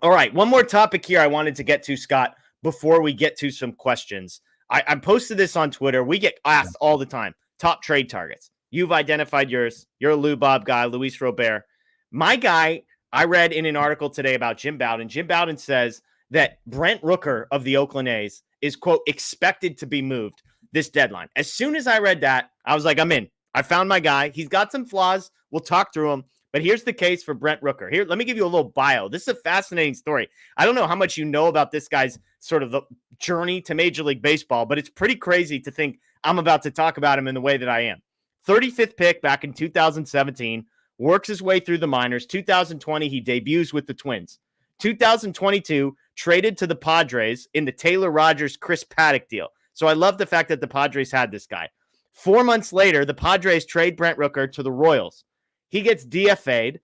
All right, one more topic here I wanted to get to, Scott, before we get to some questions. I posted this on Twitter. We get asked all the time, top trade targets. You've identified yours. You're a Lou Bob guy, Luis Robert. My guy, I read in an article today about Jim Bowden. Jim Bowden says that Brent Rooker of the Oakland A's is, quote, expected to be moved this deadline. As soon as I read that, I was like, I'm in. I found my guy. He's got some flaws. We'll talk through them. But here's the case for Brent Rooker. Here, let me give you a little bio. This is a fascinating story. I don't know how much you know about this guy's sort of the journey to Major League Baseball, but it's pretty crazy to think I'm about to talk about him in the way that I am. 35th pick back in 2017, works his way through the minors. 2020, he debuts with the Twins. 2022, traded to the Padres in the Taylor Rogers, Chris Paddock deal. So I love the fact that the Padres had this guy. 4 months later, the Padres trade Brent Rooker to the Royals. He gets DFA'd.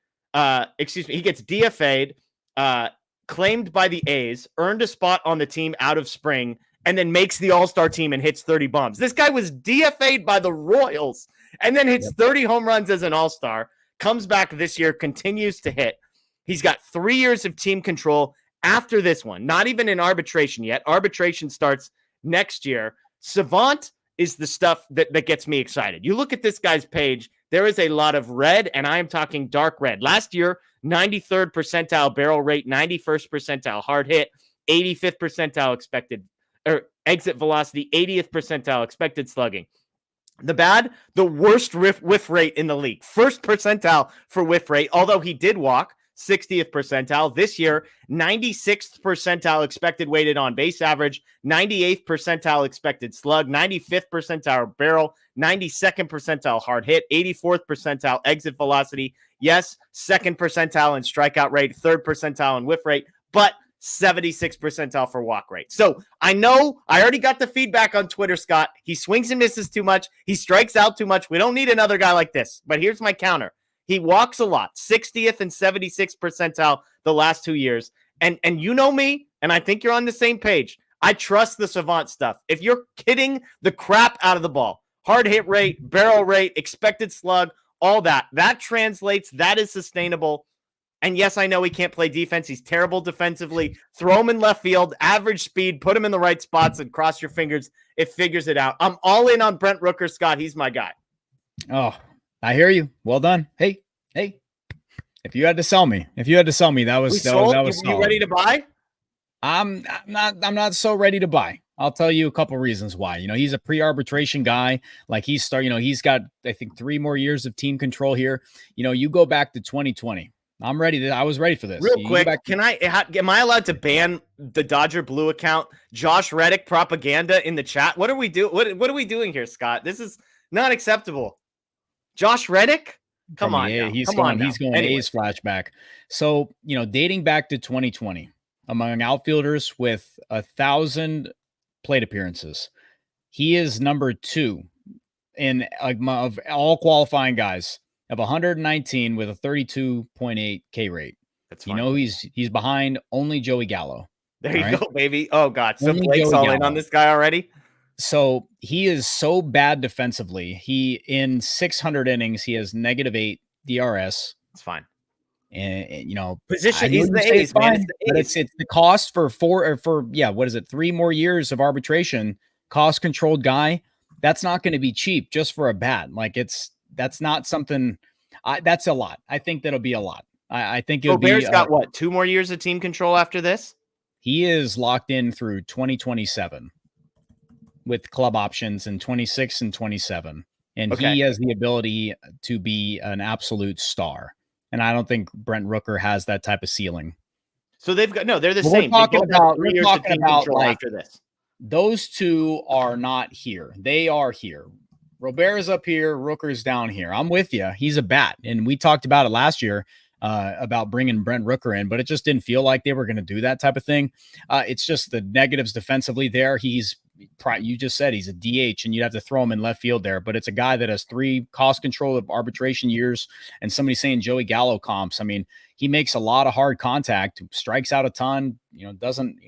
Claimed by the A's, earned a spot on the team out of spring, and then makes the All-Star team and hits 30 bombs. This guy was DFA'd by the Royals and then hits 30 home runs as an All-Star, comes back this year, continues to hit. He's got 3 years of team control after this one, not even in arbitration yet. Arbitration starts next year. Savant is the stuff that gets me excited. You look at this guy's page, there is a lot of red, and I am talking dark red. Last year, 93rd percentile barrel rate, 91st percentile hard hit, 85th percentile expected or exit velocity, 80th percentile expected slugging. The bad, the worst whiff rate in the league. First percentile for whiff rate, although he did walk, 60th percentile. This year, 96th percentile expected weighted on base average, 98th percentile expected slug, 95th percentile barrel, 92nd percentile hard hit, 84th percentile exit velocity. Yes, second percentile in strikeout rate, third percentile in whiff rate, but 76th percentile for walk rate. So I know I already got the feedback on Twitter, Scott. He swings and misses too much. He strikes out too much. We don't need another guy like this. But here's my counter. He walks a lot, 60th and 76th percentile the last 2 years. And you know me, and I think you're on the same page. I trust the Savant stuff. If you're hitting the crap out of the ball, hard hit rate, barrel rate, expected slug, all that translates. That is sustainable. And yes, I know he can't play defense. He's terrible defensively. Throw him in left field, average speed, put him in the right spots, and cross your fingers. It figures it out. I'm all in on Brent Rooker, Scott. He's my guy. Oh, I hear you. Well done. Hey. If you had to sell me, that was You ready to buy? I'm not so ready to buy. I'll tell you a couple reasons why. He's a pre-arbitration guy. Like he's got, I think, 3 more years of team control here. You go back to 2020. I'm ready. I was ready for this. Real quick, am I allowed to ban the Dodger Blue account, Josh Reddick propaganda in the chat? What are we doing? What are we doing here, Scott? This is not acceptable. Josh Reddick? Come on. He's going A's flashback. So, dating back to 2020, among outfielders with 1,000 plate appearances, he is number 2 of all qualifying guys of 119 with a 32.8 K rate. That's fine. He's behind only Joey Gallo. There you go, baby. Oh God. So Blake's all in on this guy already. So he is so bad defensively. He in 600 innings, he has -8 DRS. It's fine. And position is the A's, man. It's the cost for 3 more years of arbitration, cost controlled guy. That's not going to be cheap just for a bat. That's not something. That's a lot. I think that'll be a lot. I think it'll be. Robert's got what, 2 more years of team control after this? He is locked in through 2027 with club options in 26 and 27. And he has the ability to be an absolute star. And I don't think Brent Rooker has that type of ceiling. So they're the same. We're talking about after this. Those two are not here. They are here. Robert's up here. Rooker's down here. I'm with you. He's a bat. And we talked about it last year about bringing Brent Rooker in, but it just didn't feel like they were going to do that type of thing. It's just the negatives defensively there. You just said he's a DH and you'd have to throw him in left field there, but it's a guy that has 3 cost control of arbitration years. And somebody saying Joey Gallo comps. I mean, he makes a lot of hard contact, strikes out a ton,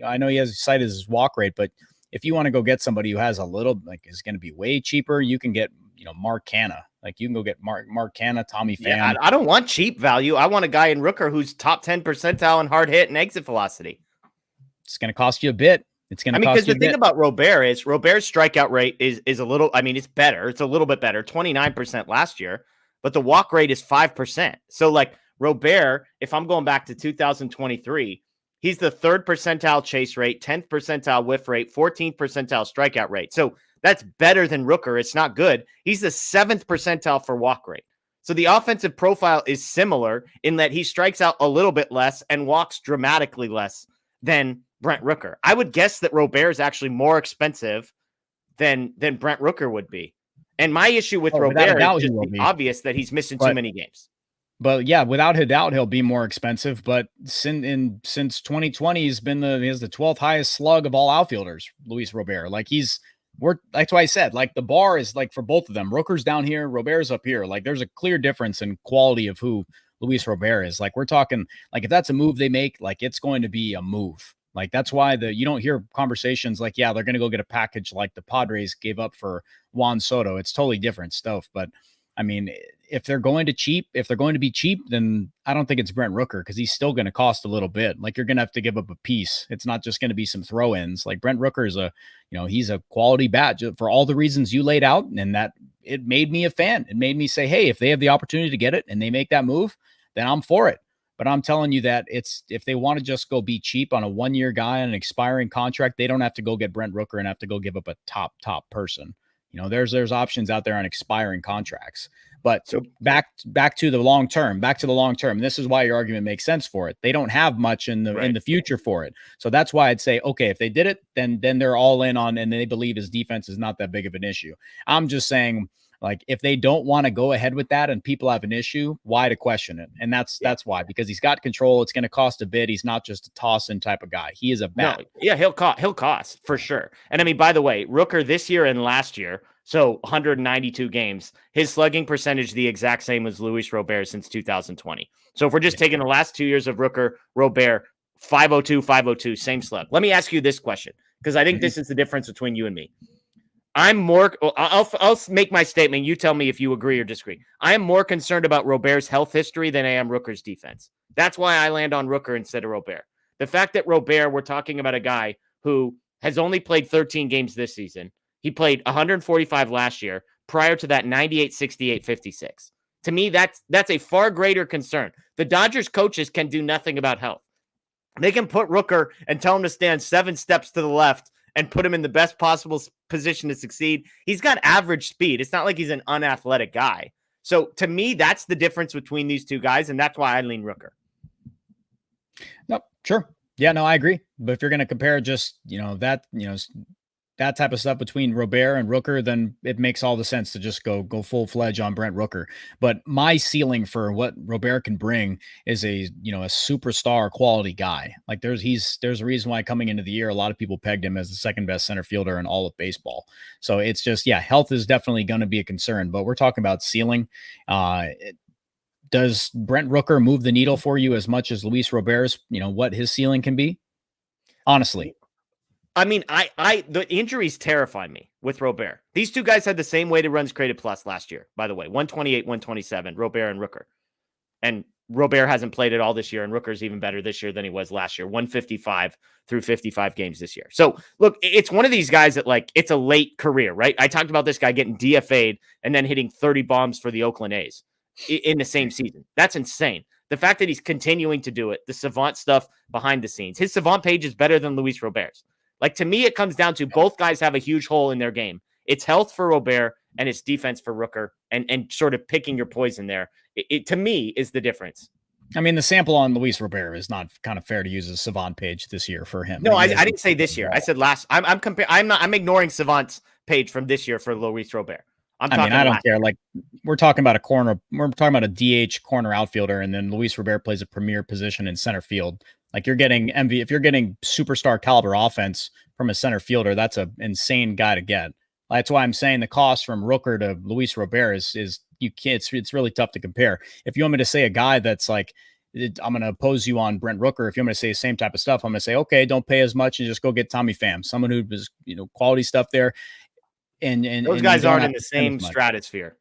I know he has cited his walk rate, but if you want to go get somebody who has a little, is going to be way cheaper, you can get, Mark Canha. You can go get Mark Canha, Tommy Pham. Yeah, I don't want cheap value. I want a guy in Rooker who's top 10 percentile in hard hit and exit velocity. It's going to cost you a bit. Because the thing about Robert is Robert's strikeout rate is a little, it's better. It's a little bit better, 29% last year, but the walk rate is 5%. So Robert, if I'm going back to 2023, he's the 3rd percentile chase rate, 10th percentile whiff rate, 14th percentile strikeout rate. So that's better than Rooker. It's not good. He's the 7th percentile for walk rate. So the offensive profile is similar in that he strikes out a little bit less and walks dramatically less than Brent Rooker. I would guess that Robert is actually more expensive than Brent Rooker would be. And my issue with Robert is just obvious that he's missing too many games. But yeah, without a doubt, he'll be more expensive. But since 2020, he has the 12th highest slug of all outfielders, Luis Robert. That's why I said, the bar is for both of them. Rooker's down here, Robert's up here. There's a clear difference in quality of who Luis Robert is. We're talking, if that's a move they make, it's going to be a move. That's why you don't hear conversations they're going to go get a package like the Padres gave up for Juan Soto. It's totally different stuff. But I mean, if they're going to be cheap, then I don't think it's Brent Rooker because he's still going to cost a little bit. You're going to have to give up a piece. It's not just going to be some throw-ins. Brent Rooker is he's a quality bat for all the reasons you laid out. And that it made me a fan. It made me say, hey, if they have the opportunity to get it and they make that move, then I'm for it. But I'm telling you that if they want to just go be cheap on a 1-year guy on an expiring contract, they don't have to go get Brent Rooker and have to go give up a top person. There's options out there on expiring contracts. But so back to the long term. This is why your argument makes sense for it. They don't have much in the future for it. So that's why I'd say, okay, if they did it, then they're all in on, and they believe his defense is not that big of an issue. I'm just saying, if they don't want to go ahead with that and people have an issue, why to question it? And that's why, because he's got control. It's going to cost a bit. He's not just a toss-in type of guy. He is a bat. No, yeah, he'll cost for sure. And I mean, by the way, Rooker this year and last year, so 192 games, his slugging percentage the exact same as Luis Robert since 2020. So if we're just taking the last 2 years of Rooker, Robert, 502, same slug. Let me ask you this question, because I think this is the difference between you and me. I'll make my statement. You tell me if you agree or disagree. I am more concerned about Robert's health history than I am Rooker's defense. That's why I land on Rooker instead of Robert. The fact that Robert, we're talking about a guy who has only played 13 games this season. He played 145 last year. Prior to that, 98, 68, 56. To me, that's a far greater concern. The Dodgers coaches can do nothing about health. They can put Rooker and tell him to stand 7 steps to the left and put him in the best possible position to succeed. He's got average speed. It's not like he's an unathletic guy. So to me, that's the difference between these two guys, and that's why I lean Rooker. No, sure. Yeah, no, I agree. But if you're going to compare just, that type of stuff between Robert and Rooker, then it makes all the sense to just go full fledged on Brent Rooker. But my ceiling for what Robert can bring is a superstar quality guy. Like there's a reason why coming into the year, a lot of people pegged him as the second best center fielder in all of baseball. So it's just, health is definitely going to be a concern, but we're talking about ceiling. Does Brent Rooker move the needle for you as much as Luis Robert's, what his ceiling can be? Honestly. I mean, the injuries terrify me with Robert. These two guys had the same weighted runs created plus last year, by the way, 128, 127, Robert and Rooker. And Robert hasn't played at all this year, and Rooker's even better this year than he was last year, 155 through 55 games this year. So, look, it's one of these guys that, like, it's a late career, right? I talked about this guy getting DFA'd and then hitting 30 bombs for the Oakland A's in the same season. That's insane. The fact that he's continuing to do it, the savant stuff behind the scenes. His savant page is better than Luis Robert's. Like, to me, it comes down to both guys have a huge hole in their game. It's health for Robert and it's defense for Rooker, and sort of picking your poison there. It to me is the difference. I mean, the sample on Luis Robert is not kind of fair to use as savant page this year for him. No, I didn't say this year. I said last. I'm ignoring savant's page from this year for Luis Robert. I don't care. Like, we're talking about a DH corner outfielder, and then Luis Robert plays a premier position in center field. Like, if you're getting superstar caliber offense from a center fielder, that's an insane guy to get. That's why I'm saying the cost from Rooker to Luis Robert is you can't. It's really tough to compare. If you want me to say a guy that's like, I'm going to oppose you on Brent Rooker. If you want me to say the same type of stuff, I'm going to say, okay, don't pay as much and just go get Tommy Pham, someone who is quality stuff there. And those guys aren't in the same stratosphere.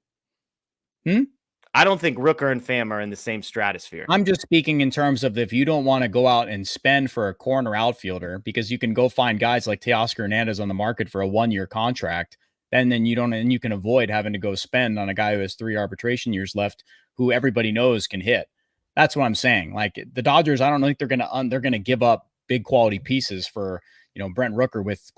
I don't think Rooker and Pham are in the same stratosphere. I'm just speaking in terms of if you don't want to go out and spend for a corner outfielder, because you can go find guys like Teoscar Hernandez on the market for a 1-year contract, and then you can avoid having to go spend on a guy who has 3 arbitration years left, who everybody knows can hit. That's what I'm saying. Like, the Dodgers, I don't think they're going to give up big quality pieces for, Brent Rooker with,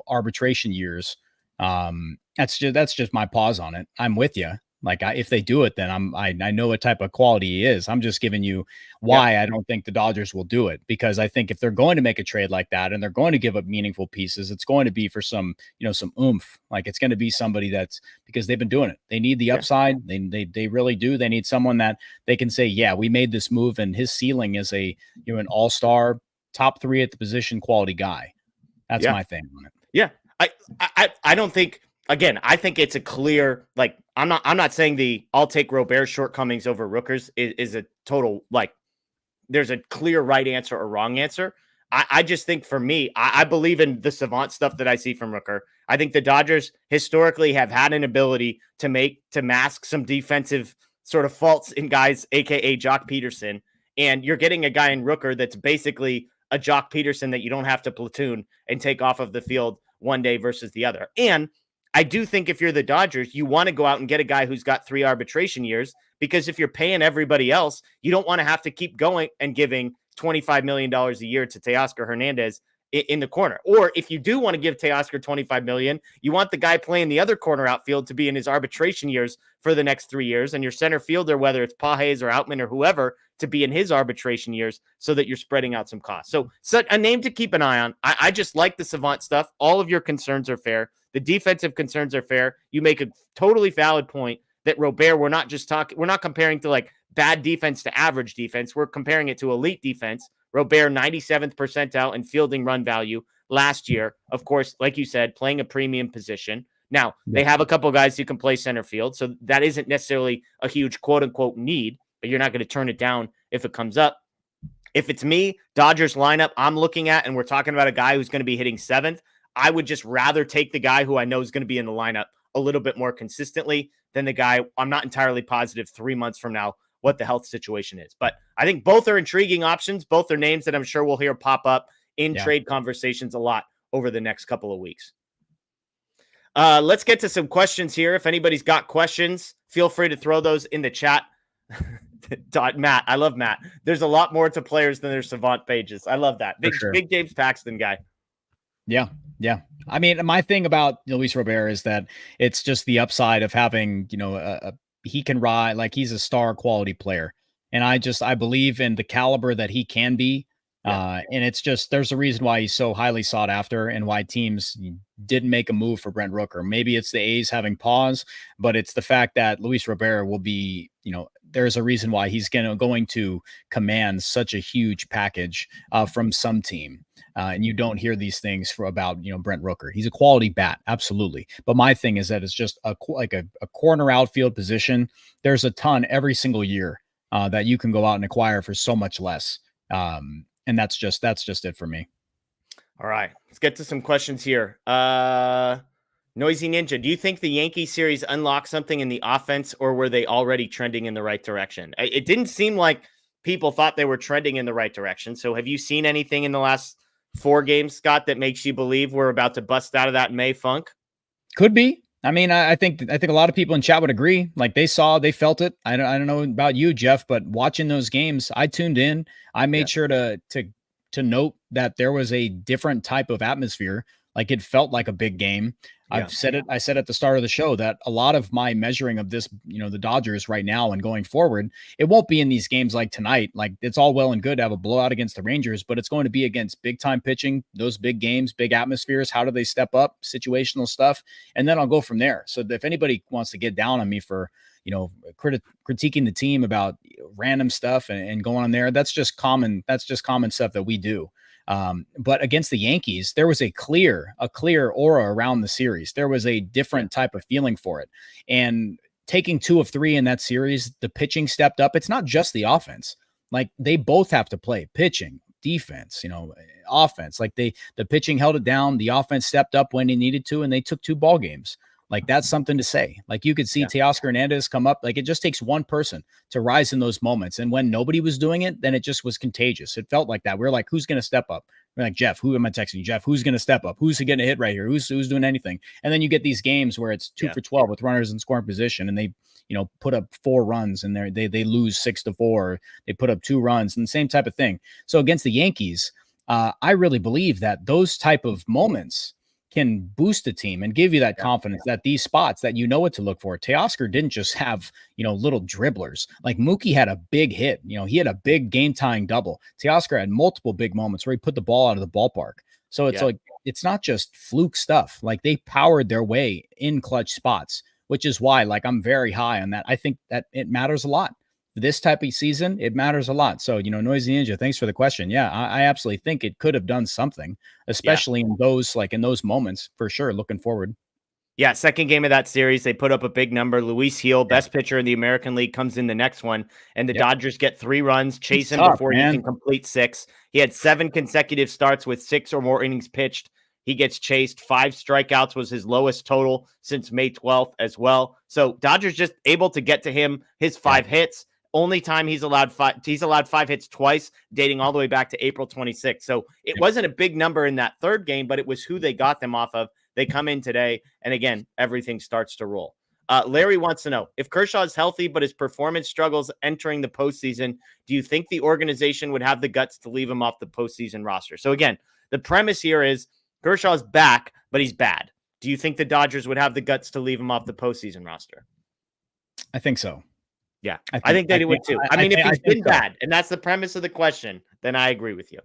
arbitration years. That's just my pause on it. I'm with you. Like, if they do it, then I know what type of quality he is. I'm just giving you why I don't think the Dodgers will do it, because I think if they're going to make a trade like that and they're going to give up meaningful pieces, it's going to be for some oomph. Like, it's going to be somebody that's, because they've been doing it. They need the upside. They really do. They need someone that they can say, yeah, we made this move, and his ceiling is an all-star, top 3 at the position quality guy. That's my thing on it. Yeah. I don't think. Again, I think it's a clear, like, I'm not saying I'll take Robert's shortcomings over Rooker's is a total, like, there's a clear right answer or wrong answer. I just think, for me, I believe in the savant stuff that I see from Rooker. I think the Dodgers historically have had an ability to mask some defensive sort of faults in guys, aka Jock Peterson. And you're getting a guy in Rooker that's basically a Jock Peterson that you don't have to platoon and take off of the field one day versus the other. And I do think if you're the Dodgers, you want to go out and get a guy who's got 3 arbitration years, because if you're paying everybody else, you don't want to have to keep going and giving $25 million a year to Teoscar Hernandez in the corner. Or if you do want to give Teoscar $25 million, you want the guy playing the other corner outfield to be in his arbitration years for the next 3 years, and your center fielder, whether it's Pages or Outman or whoever, to be in his arbitration years, so that you're spreading out some costs. So a name to keep an eye on. I just like the savant stuff. All of your concerns are fair. The defensive concerns are fair. You make a totally valid point that Robert, we're not comparing to like bad defense to average defense. We're comparing it to elite defense. Robert, 97th percentile in fielding run value last year. Of course, like you said, playing a premium position. Now, they have a couple guys who can play center field, so that isn't necessarily a huge quote-unquote need, but you're not going to turn it down if it comes up. If it's me, Dodgers lineup I'm looking at, and we're talking about a guy who's going to be hitting 7th, I would just rather take the guy who I know is going to be in the lineup a little bit more consistently than the guy I'm not entirely positive 3 months from now what the health situation is. But I think both are intriguing options. Both are names that I'm sure we'll hear pop up in trade conversations a lot over the next couple of weeks. Let's get to some questions here. If anybody's got questions, feel free to throw those in the chat. Matt, I love Matt. There's a lot more to players than their savant pages. I love that. Big James Paxton guy. Yeah. I mean, my thing about Luis Robert is that it's just the upside of having, he can ride, like, he's a star quality player. And I believe in the caliber that he can be. And it's just, there's a reason why he's so highly sought after and why teams didn't make a move for Brent Rooker. Maybe it's the A's having pause, but it's the fact that Luis Robert will be, there's a reason why he's going to command such a huge package from some team. And you don't hear these things about Brent Rooker. He's a quality bat, absolutely. But my thing is that it's just a corner outfield position. There's a ton every single year that you can go out and acquire for so much less. And that's just it for me. All right, let's get to some questions here. Noisy Ninja, do you think the Yankee series unlocked something in the offense, or were they already trending in the right direction? It didn't seem like people thought they were trending in the right direction. So have you seen anything in the last 4 games, Scott, that makes you believe we're about to bust out of that May funk? Could be. I mean, I think a lot of people in chat would agree. Like they felt it. I don't know about you, Jeff, but watching those games, I tuned in. I made sure to note that there was a different type of atmosphere. Like it felt like a big game. I said at the start of the show that a lot of my measuring of this, the Dodgers right now and going forward, it won't be in these games like tonight. Like it's all well and good to have a blowout against the Rangers, but it's going to be against big time pitching, those big games, big atmospheres. How do they step up? Situational stuff. And then I'll go from there. So if anybody wants to get down on me for, critiquing the team about random stuff and going on there, that's just common stuff that we do. But against the Yankees, there was a clear aura around the series. There was a different type of feeling for it. And taking 2 of 3 in that series, the pitching stepped up. It's not just the offense. Like they both have to play pitching, defense, offense. Like the pitching held it down. The offense stepped up when he needed to, and they took 2 ball games. Like that's something to say. Like you could see Teoscar Hernandez come up. Like it just takes one person to rise in those moments. And when nobody was doing it, then it just was contagious. It felt like that. We're like, who's going to step up? We're like, Jeff, who am I texting you? Jeff, who's going to step up? Who's getting a hit right here? Who's doing anything? And then you get these games where it's 2 for 12 with runners in scoring position, and they, put up 4 runs and they lose 6-4. They put up 2 runs and the same type of thing. So against the Yankees, I really believe that those type of moments can boost the team and give you that confidence that these spots that what to look for. Teoscar didn't just have, little dribblers. Like Mookie had a big hit. He had a big game-tying double. Teoscar had multiple big moments where he put the ball out of the ballpark. So it's like, it's not just fluke stuff. Like they powered their way in clutch spots, which is why, like, I'm very high on that. I think that it matters a lot. This type of season, it matters a lot. So, Noisy Ninja, thanks for the question. Yeah, I absolutely think it could have done something, especially in those moments, for sure, looking forward. Yeah, second game of that series, they put up a big number. Luis Gil, best pitcher in the American League, comes in the next one, and the Dodgers get 3 runs, chase him before he can complete 6. He had 7 consecutive starts with 6 or more innings pitched. He gets chased. 5 strikeouts was his lowest total since May 12th as well. So Dodgers just able to get to him, his 5 hits. Only time he's allowed 5 hits twice, dating all the way back to April 26th. So it wasn't a big number in that third game, but it was who they got them off of. They come in today, and again, everything starts to roll. Larry wants to know, if Kershaw is healthy, but his performance struggles entering the postseason, do you think the organization would have the guts to leave him off the postseason roster? So again, the premise here is Kershaw's back, but he's bad. Do you think the Dodgers would have the guts to leave him off the postseason roster? I think so. Yeah, I think they would too. I mean, if he's been bad, and that's the premise of the question, then I agree with you.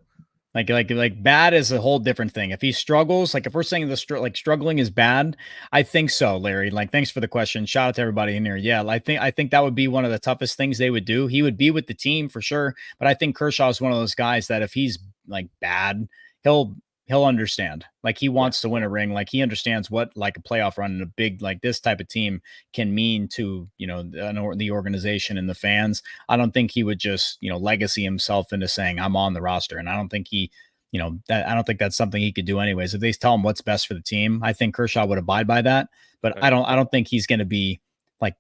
Like bad is a whole different thing. If he struggles, like if we're saying struggling is bad, I think so, Larry. Like, thanks for the question. Shout out to everybody in here. Yeah, I think that would be one of the toughest things they would do. He would be with the team for sure, but I think Kershaw is one of those guys that if he's like bad, he'll understand. Like he wants to win a ring. Like he understands what like a playoff run and a big like this type of team can mean to the organization and the fans. I don't think he would just legacy himself into saying I'm on the roster, and I don't think he I don't think that's something he could do anyways. If they tell him what's best for the team, I think Kershaw would abide by that. But I don't think he's going to be like.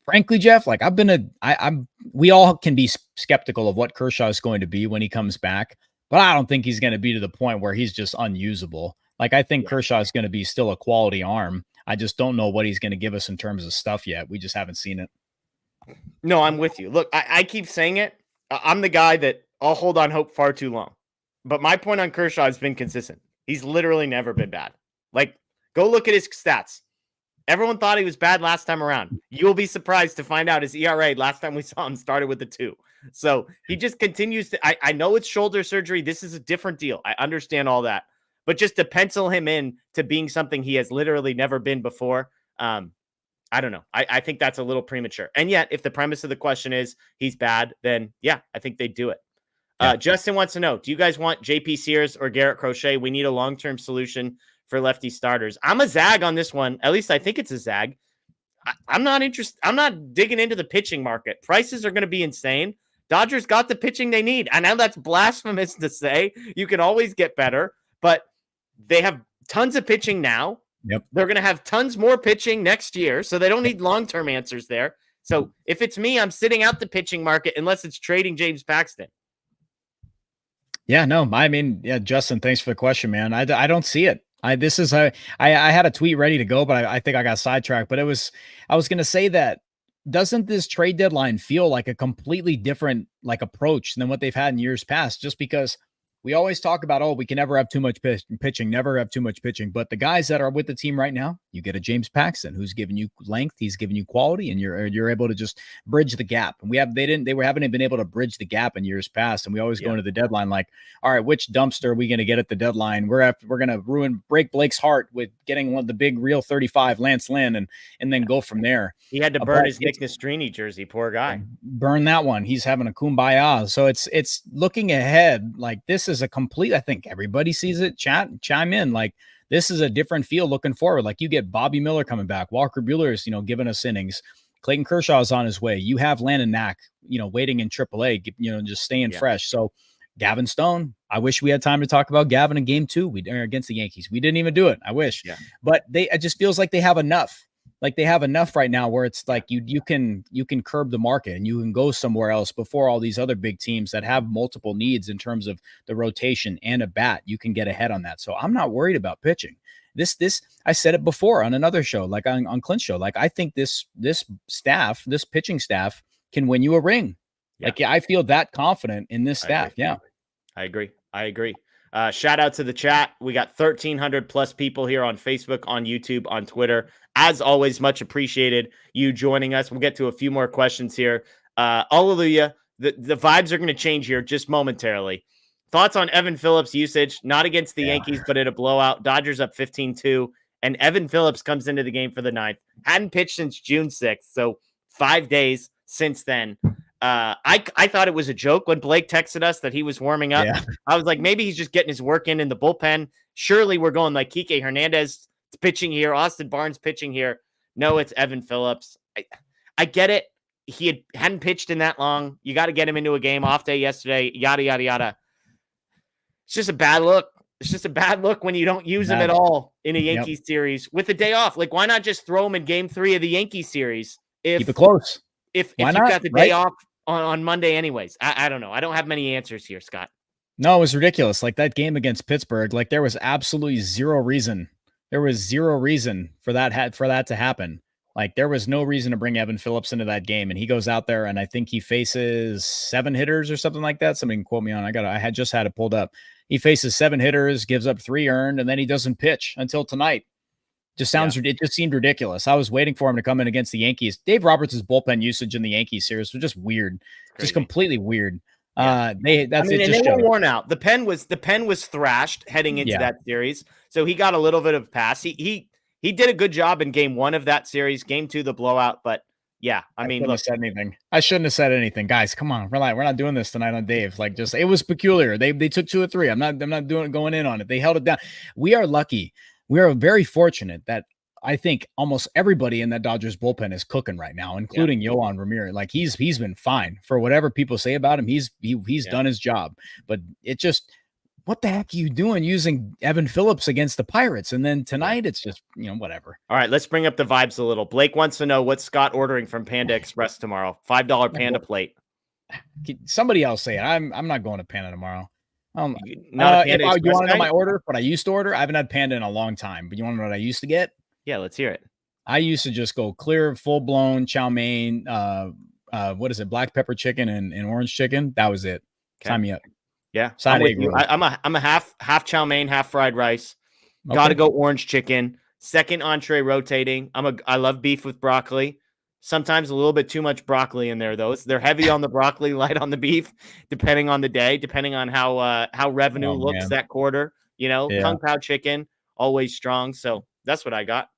Frankly, Jeff, like we all can be skeptical of what Kershaw is going to be when he comes back. But I don't think he's going to be to the point where he's just unusable. Like, I think Kershaw is going to be still a quality arm. I just don't know what he's going to give us in terms of stuff yet. We just haven't seen it. No, I'm with you. Look, I keep saying it. I'm the guy that I'll hold on hope far too long. But my point on Kershaw has been consistent. He's literally never been bad. Like, go look at his stats. Everyone thought he was bad last time around. You'll be surprised to find out his ERA last time we saw him started with a 2. So he just continues to. I know it's shoulder surgery. This is a different deal. I understand all that, but just to pencil him in to being something he has literally never been before. I don't know. I think that's a little premature. And yet, if the premise of the question is he's bad, then yeah, I think they'd do it. Yeah. Justin wants to know, do you guys want JP Sears or Garrett Crochet? We need a long-term solution for lefty starters. I'm a zag on this one. At least I think it's a zag. I'm not interested. I'm not digging into the pitching market. Prices are going to be insane. Dodgers got the pitching they need. I know that's blasphemous to say. You can always get better, but they have tons of pitching now. Yep. They're going to have tons more pitching next year, so they don't need long-term answers there. So if it's me, I'm sitting out the pitching market unless it's trading James Paxton. Yeah, no, I mean, yeah, Justin, thanks for the question, man. I don't see it. I had a tweet ready to go, but I think I got sidetracked. But I was going to say that doesn't this trade deadline feel like a completely different approach than what they've had in years past? Just because we always talk about, oh, we can never have too much pitching, never have too much pitching. But the guys that are with the team right now, you get a James Paxton who's giving you length, he's giving you quality, and you're able to just bridge the gap. And they haven't been able to bridge the gap in years past. And we always go into the deadline like, all right, which dumpster are we going to get at the deadline? We're going to break Blake's heart with getting one of the big real 35 Lance Lynn and then go from there. He had to burn his Nick Nastrini jersey, poor guy. Burn that one. He's having a kumbaya. So it's looking ahead like this is a complete, I think everybody sees it. Chime in. Like this is a different feel looking forward. Like you get Bobby Miller coming back. Walker Buehler's, giving us innings. Clayton Kershaw is on his way. You have Landon Knack, waiting in AAA, just staying fresh. So Gavin Stone, I wish we had time to talk about Gavin in game 2. We against the Yankees. We didn't even do it. I wish, but it just feels like they have enough. Like they have enough right now where it's like you can curb the market and you can go somewhere else before all these other big teams that have multiple needs in terms of the rotation and a bat. You can get ahead on that. So I'm not worried about pitching. This I said it before on another show, like on Clint's show. Like I think this pitching staff can win you a ring. Yeah. Like I feel that confident in this staff. I agree. Shout out to the chat. We got 1,300 plus people here on Facebook, on YouTube, on Twitter. As always, much appreciated you joining us. We'll get to a few more questions here. Hallelujah. The vibes are going to change here just momentarily. Thoughts on Evan Phillips' usage, not against the Yankees, but in a blowout. Dodgers up 15-2, and Evan Phillips comes into the game for the 9th. Hadn't pitched since June 6th, so 5 days since then. I thought it was a joke when Blake texted us that he was warming up. Yeah. I was like, maybe he's just getting his work in the bullpen. Surely we're going like Kike Hernandez pitching here, Austin Barnes pitching here. No, it's Evan Phillips. I get it. He hadn't pitched in that long. You got to get him into a game, off day yesterday, yada, yada, yada. It's just a bad look. It's just a bad look when you don't use him at all in a Yankees series with a day off. Like, why not just throw him in game 3 of the Yankees series? Keep it close. If you've got the day off on Monday anyways. I don't know. I don't have many answers here, Scott. No, it was ridiculous. Like that game against Pittsburgh, like there was absolutely zero reason. There was zero reason for that to happen. Like there was no reason to bring Evan Phillips into that game. And he goes out there and I think he faces 7 hitters or something like that. Somebody can quote me on. I had just had it pulled up. He faces 7 hitters, gives up 3 earned, and then he doesn't pitch until tonight. It just seemed ridiculous. I was waiting for him to come in against the Yankees. Dave Roberts' bullpen usage in the Yankees series was just weird, just completely weird. Yeah. They were worn out. The pen was thrashed heading into that series, so he got a little bit of pass. He did a good job in game 1 of that series. Game 2, the blowout, but yeah, I mean, look, said anything. I shouldn't have said anything, guys. Come on, we're not doing this tonight on Dave. Like, just it was peculiar. They took 2 or 3. I'm not going in on it. They held it down. We are lucky. We are very fortunate that I think almost everybody in that Dodgers bullpen is cooking right now, including Yohan Ramirez. Like he's been fine for whatever people say about him. He's done his job, but it just, what the heck are you doing using Evan Phillips against the Pirates? And then tonight it's just, whatever. All right, let's bring up the vibes a little. Blake wants to know what's Scott ordering from Panda Express tomorrow. $5 Panda plate. Somebody else say it. I'm not going to Panda tomorrow. You want to know my order? What I used to order? I haven't had Panda in a long time, but you want to know what I used to get? Yeah, let's hear it. I used to just go clear, full blown chow mein. What is it? Black pepper chicken and orange chicken. That was it. Okay. Sign me up. Yeah, I'm with you. I'm a half chow mein, half fried rice. Okay. Got to go orange chicken. second entree rotating. I love beef with broccoli. Sometimes a little bit too much broccoli in there, though. They're heavy on the broccoli, light on the beef, depending on the day, depending on how revenue looks that quarter. Kung Pao chicken, always strong. So that's what I got.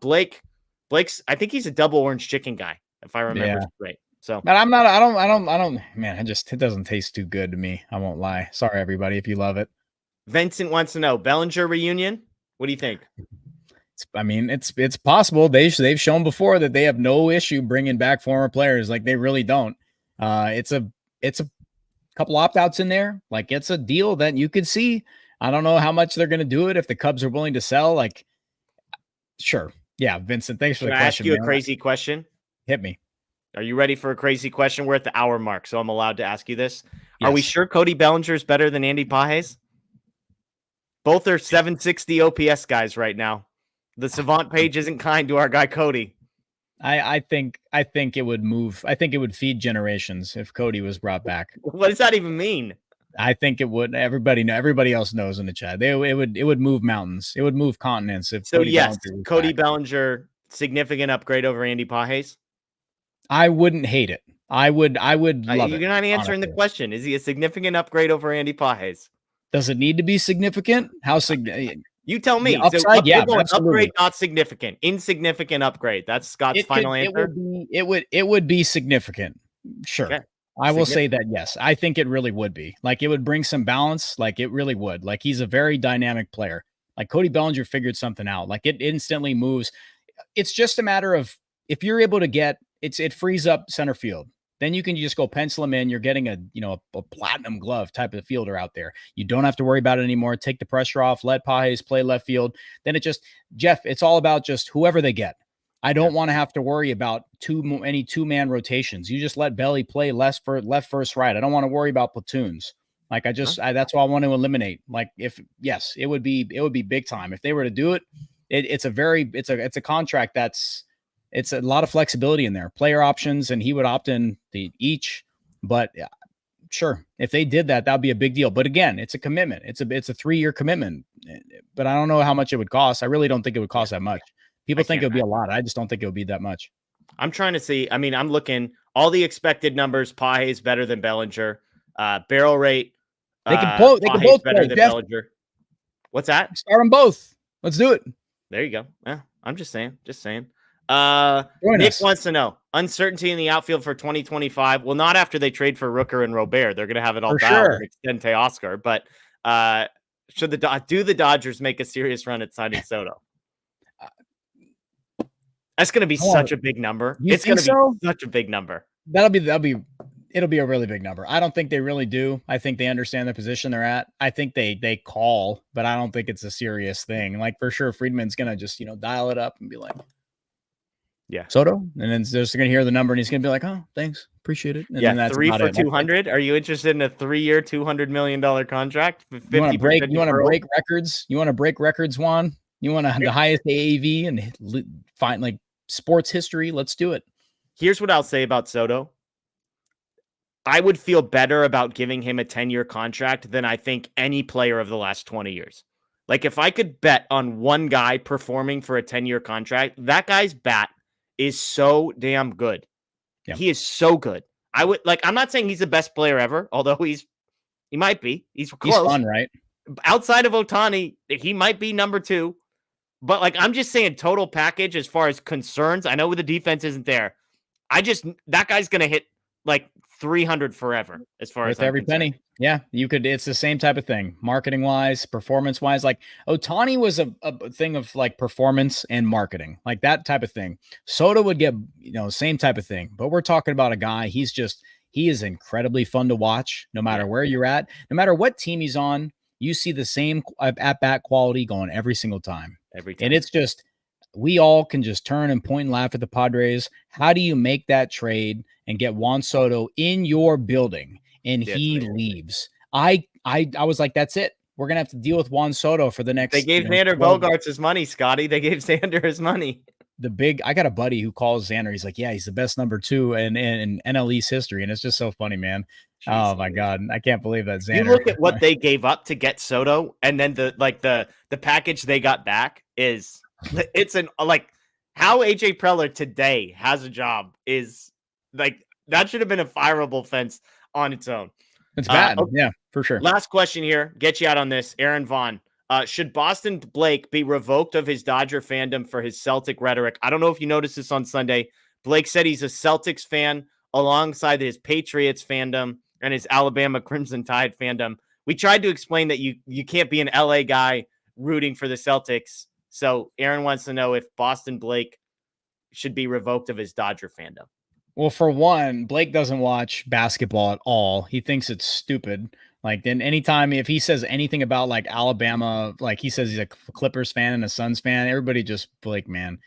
Blake's, I think he's a double orange chicken guy, if I remember right. So, but I don't, man, it doesn't taste too good to me. I won't lie. Sorry, everybody, if you love it. Vincent wants to know, Bellinger reunion? What do you think? It's possible. They've shown before that they have no issue bringing back former players. Like, they really don't. It's a couple opt-outs in there. Like, it's a deal that you could see. I don't know how much they're going to do it if the Cubs are willing to sell. Like, sure. Yeah, Vincent, thanks for the question. Can I ask you a crazy question? Hit me. Are you ready for a crazy question? We're at the hour mark, so I'm allowed to ask you this. Yes. Are we sure Cody Bellinger is better than Andy Pages? Both are 760 OPS guys right now. The Savant page isn't kind to our guy Cody. I think it would move. I think it would feed generations if Cody was brought back. What does that even mean? I think it would. Everybody else knows in the chat. It would move mountains. It would move continents. If Cody Bellinger, significant upgrade over Andy Pages. I wouldn't hate it. I would love it. You're not answering the question. Is he a significant upgrade over Andy Pages? Does it need to be significant? How significant? You tell me. Upside, Upgrade, not significant. Insignificant upgrade. That's Scott's final answer. It would be significant. Sure. Okay. I will say that, yes. I think it really would be. Like, it would bring some balance. Like, it really would. Like, he's a very dynamic player. Like, Cody Bellinger figured something out. Like, it instantly moves. It's just a matter of, if you're able to get, it frees up center field. Then you can just go pencil him in. You're getting a platinum glove type of fielder out there. You don't have to worry about it anymore. Take the pressure off. Let Pages play left field. Then Jeff, it's all about just whoever they get. I don't want to have to worry about any two-man rotations. You just let Belly play left, first, right. I don't want to worry about platoons. Like, that's what I want to eliminate. Like, it would be big time if they were to do it. It's a contract it's a lot of flexibility in there, player options, and he would opt in each. But sure, if they did that, that'd be a big deal. But again, it's a commitment. It's a 3-year commitment. But I don't know how much it would cost. I really don't think it would cost that much. People think it would be a lot. I just don't think it would be that much. I'm trying to see. I mean, I'm looking all the expected numbers. Pages better than Bellinger. Barrel rate. They can both better than Bellinger. What's that? Start them both. Let's do it. There you go. Yeah, I'm just saying. Nick wants to know uncertainty in the outfield for 2025. Well, not after they trade for Rooker and Robert. They're going to have it all dialed and extend Teoscar. But should the Dodgers make a serious run at signing Soto? That's going to be such a big number. It's going to be such a big number. It'll be a really big number. I don't think they really do. I think they understand the position they're at. I think they call, but I don't think it's a serious thing. Like, for sure, Friedman's going to just, dial it up and be like, yeah, Soto. And then they're just going to hear the number and he's going to be like, oh, thanks. Appreciate it. And then that's 3 for 200. Are you interested in a 3-year, $200 million contract? You want to break records? You want to break records, Juan? You want the highest AAV and find like sports history? Let's do it. Here's what I'll say about Soto. I would feel better about giving him a 10-year contract than I think any player of the last 20 years. Like, if I could bet on one guy performing for a 10-year contract, that guy's bat is so damn good. Yeah. He is so good. I'm not saying he's the best player ever, although he might be. He's close. He's fun, right? Outside of Ohtani, he might be number 2. But I'm just saying total package as far as concerns. I know the defense isn't there. That guy's going to hit like 300 forever as far as every penny. Yeah, you could. It's the same type of thing, marketing wise, performance wise. Like, Ohtani was a thing of like performance and marketing, like that type of thing. Soto would get, same type of thing. But we're talking about a guy. He is incredibly fun to watch, no matter where you're at, no matter what team he's on. You see the same at bat quality going every single time. And it's just, we all can just turn and point and laugh at the Padres. How do you make that trade and get Juan Soto in your building? And he leaves. I was like, that's it. We're going to have to deal with Juan Soto for the next. They gave Xander Bogaerts his money, Scotty. They gave Xander his money. I got a buddy who calls Xander. He's like, yeah, he's the best number 2 in NL East history. And it's just so funny, man. Jeez, my God. I can't believe that Xander. You look at what they gave up to get Soto, and then the package they got back is It's how AJ Preller today has a job is like that should have been a fireable offense on its own. It's bad. Okay. Yeah, for sure. Last question here. Get you out on this. Aaron Vaughn. Should Boston Blake be revoked of his Dodger fandom for his Celtic rhetoric? I don't know if you noticed this on Sunday. Blake said he's a Celtics fan alongside his Patriots fandom and his Alabama Crimson Tide fandom. We tried to explain that you can't be an LA guy rooting for the Celtics. So Aaron wants to know if Boston Blake should be revoked of his Dodger fandom. Well, for one, Blake doesn't watch basketball at all. He thinks it's stupid. Like, then anytime if he says anything about like Alabama, like he says he's a Clippers fan and a Suns fan, everybody just Blake, man.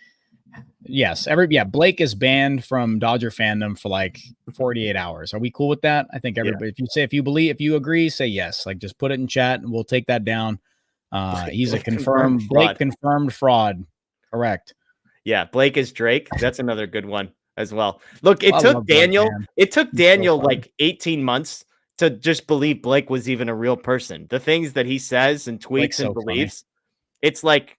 Yes, Blake is banned from Dodger fandom for like 48 hours. Are we cool with that? I think everybody, if you agree, say yes. Like, just put it in chat and we'll take that down. He's a confirmed fraud. Correct. Yeah, Blake is Drake. That's another good one as well. Look, it took Daniel like 18 months to just believe Blake was even a real person. The things that he says and tweets and believes, it's like,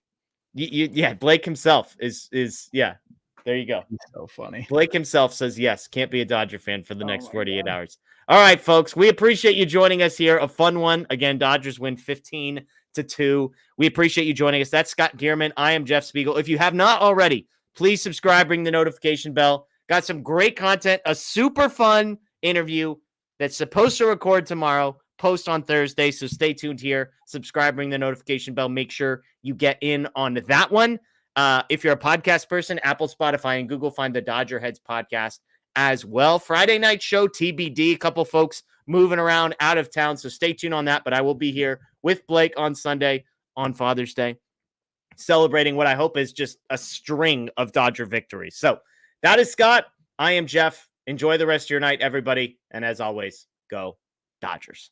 Blake himself is there you go. He's so funny. Blake himself says yes, can't be a Dodger fan for the next 48 hours. All right, folks, we appreciate you joining us here. A fun one. Again, Dodgers win 15-2. We appreciate you joining us. That's Scott Geirman. I am Jeff Spiegel. If you have not already, please subscribe, ring the notification bell. Got some great content, a super fun interview that's supposed to record tomorrow, post on Thursday. So stay tuned here. Subscribe, ring the notification bell. Make sure you get in on that one. If you're a podcast person, Apple, Spotify, and Google, find the DodgerHeads podcast as well. Friday night show, TBD. A couple folks moving around out of town, so stay tuned on that. But I will be here with Blake on Sunday on Father's Day, celebrating what I hope is just a string of Dodger victories. So that is Scott. I am Jeff. Enjoy the rest of your night, everybody. And as always, go Dodgers.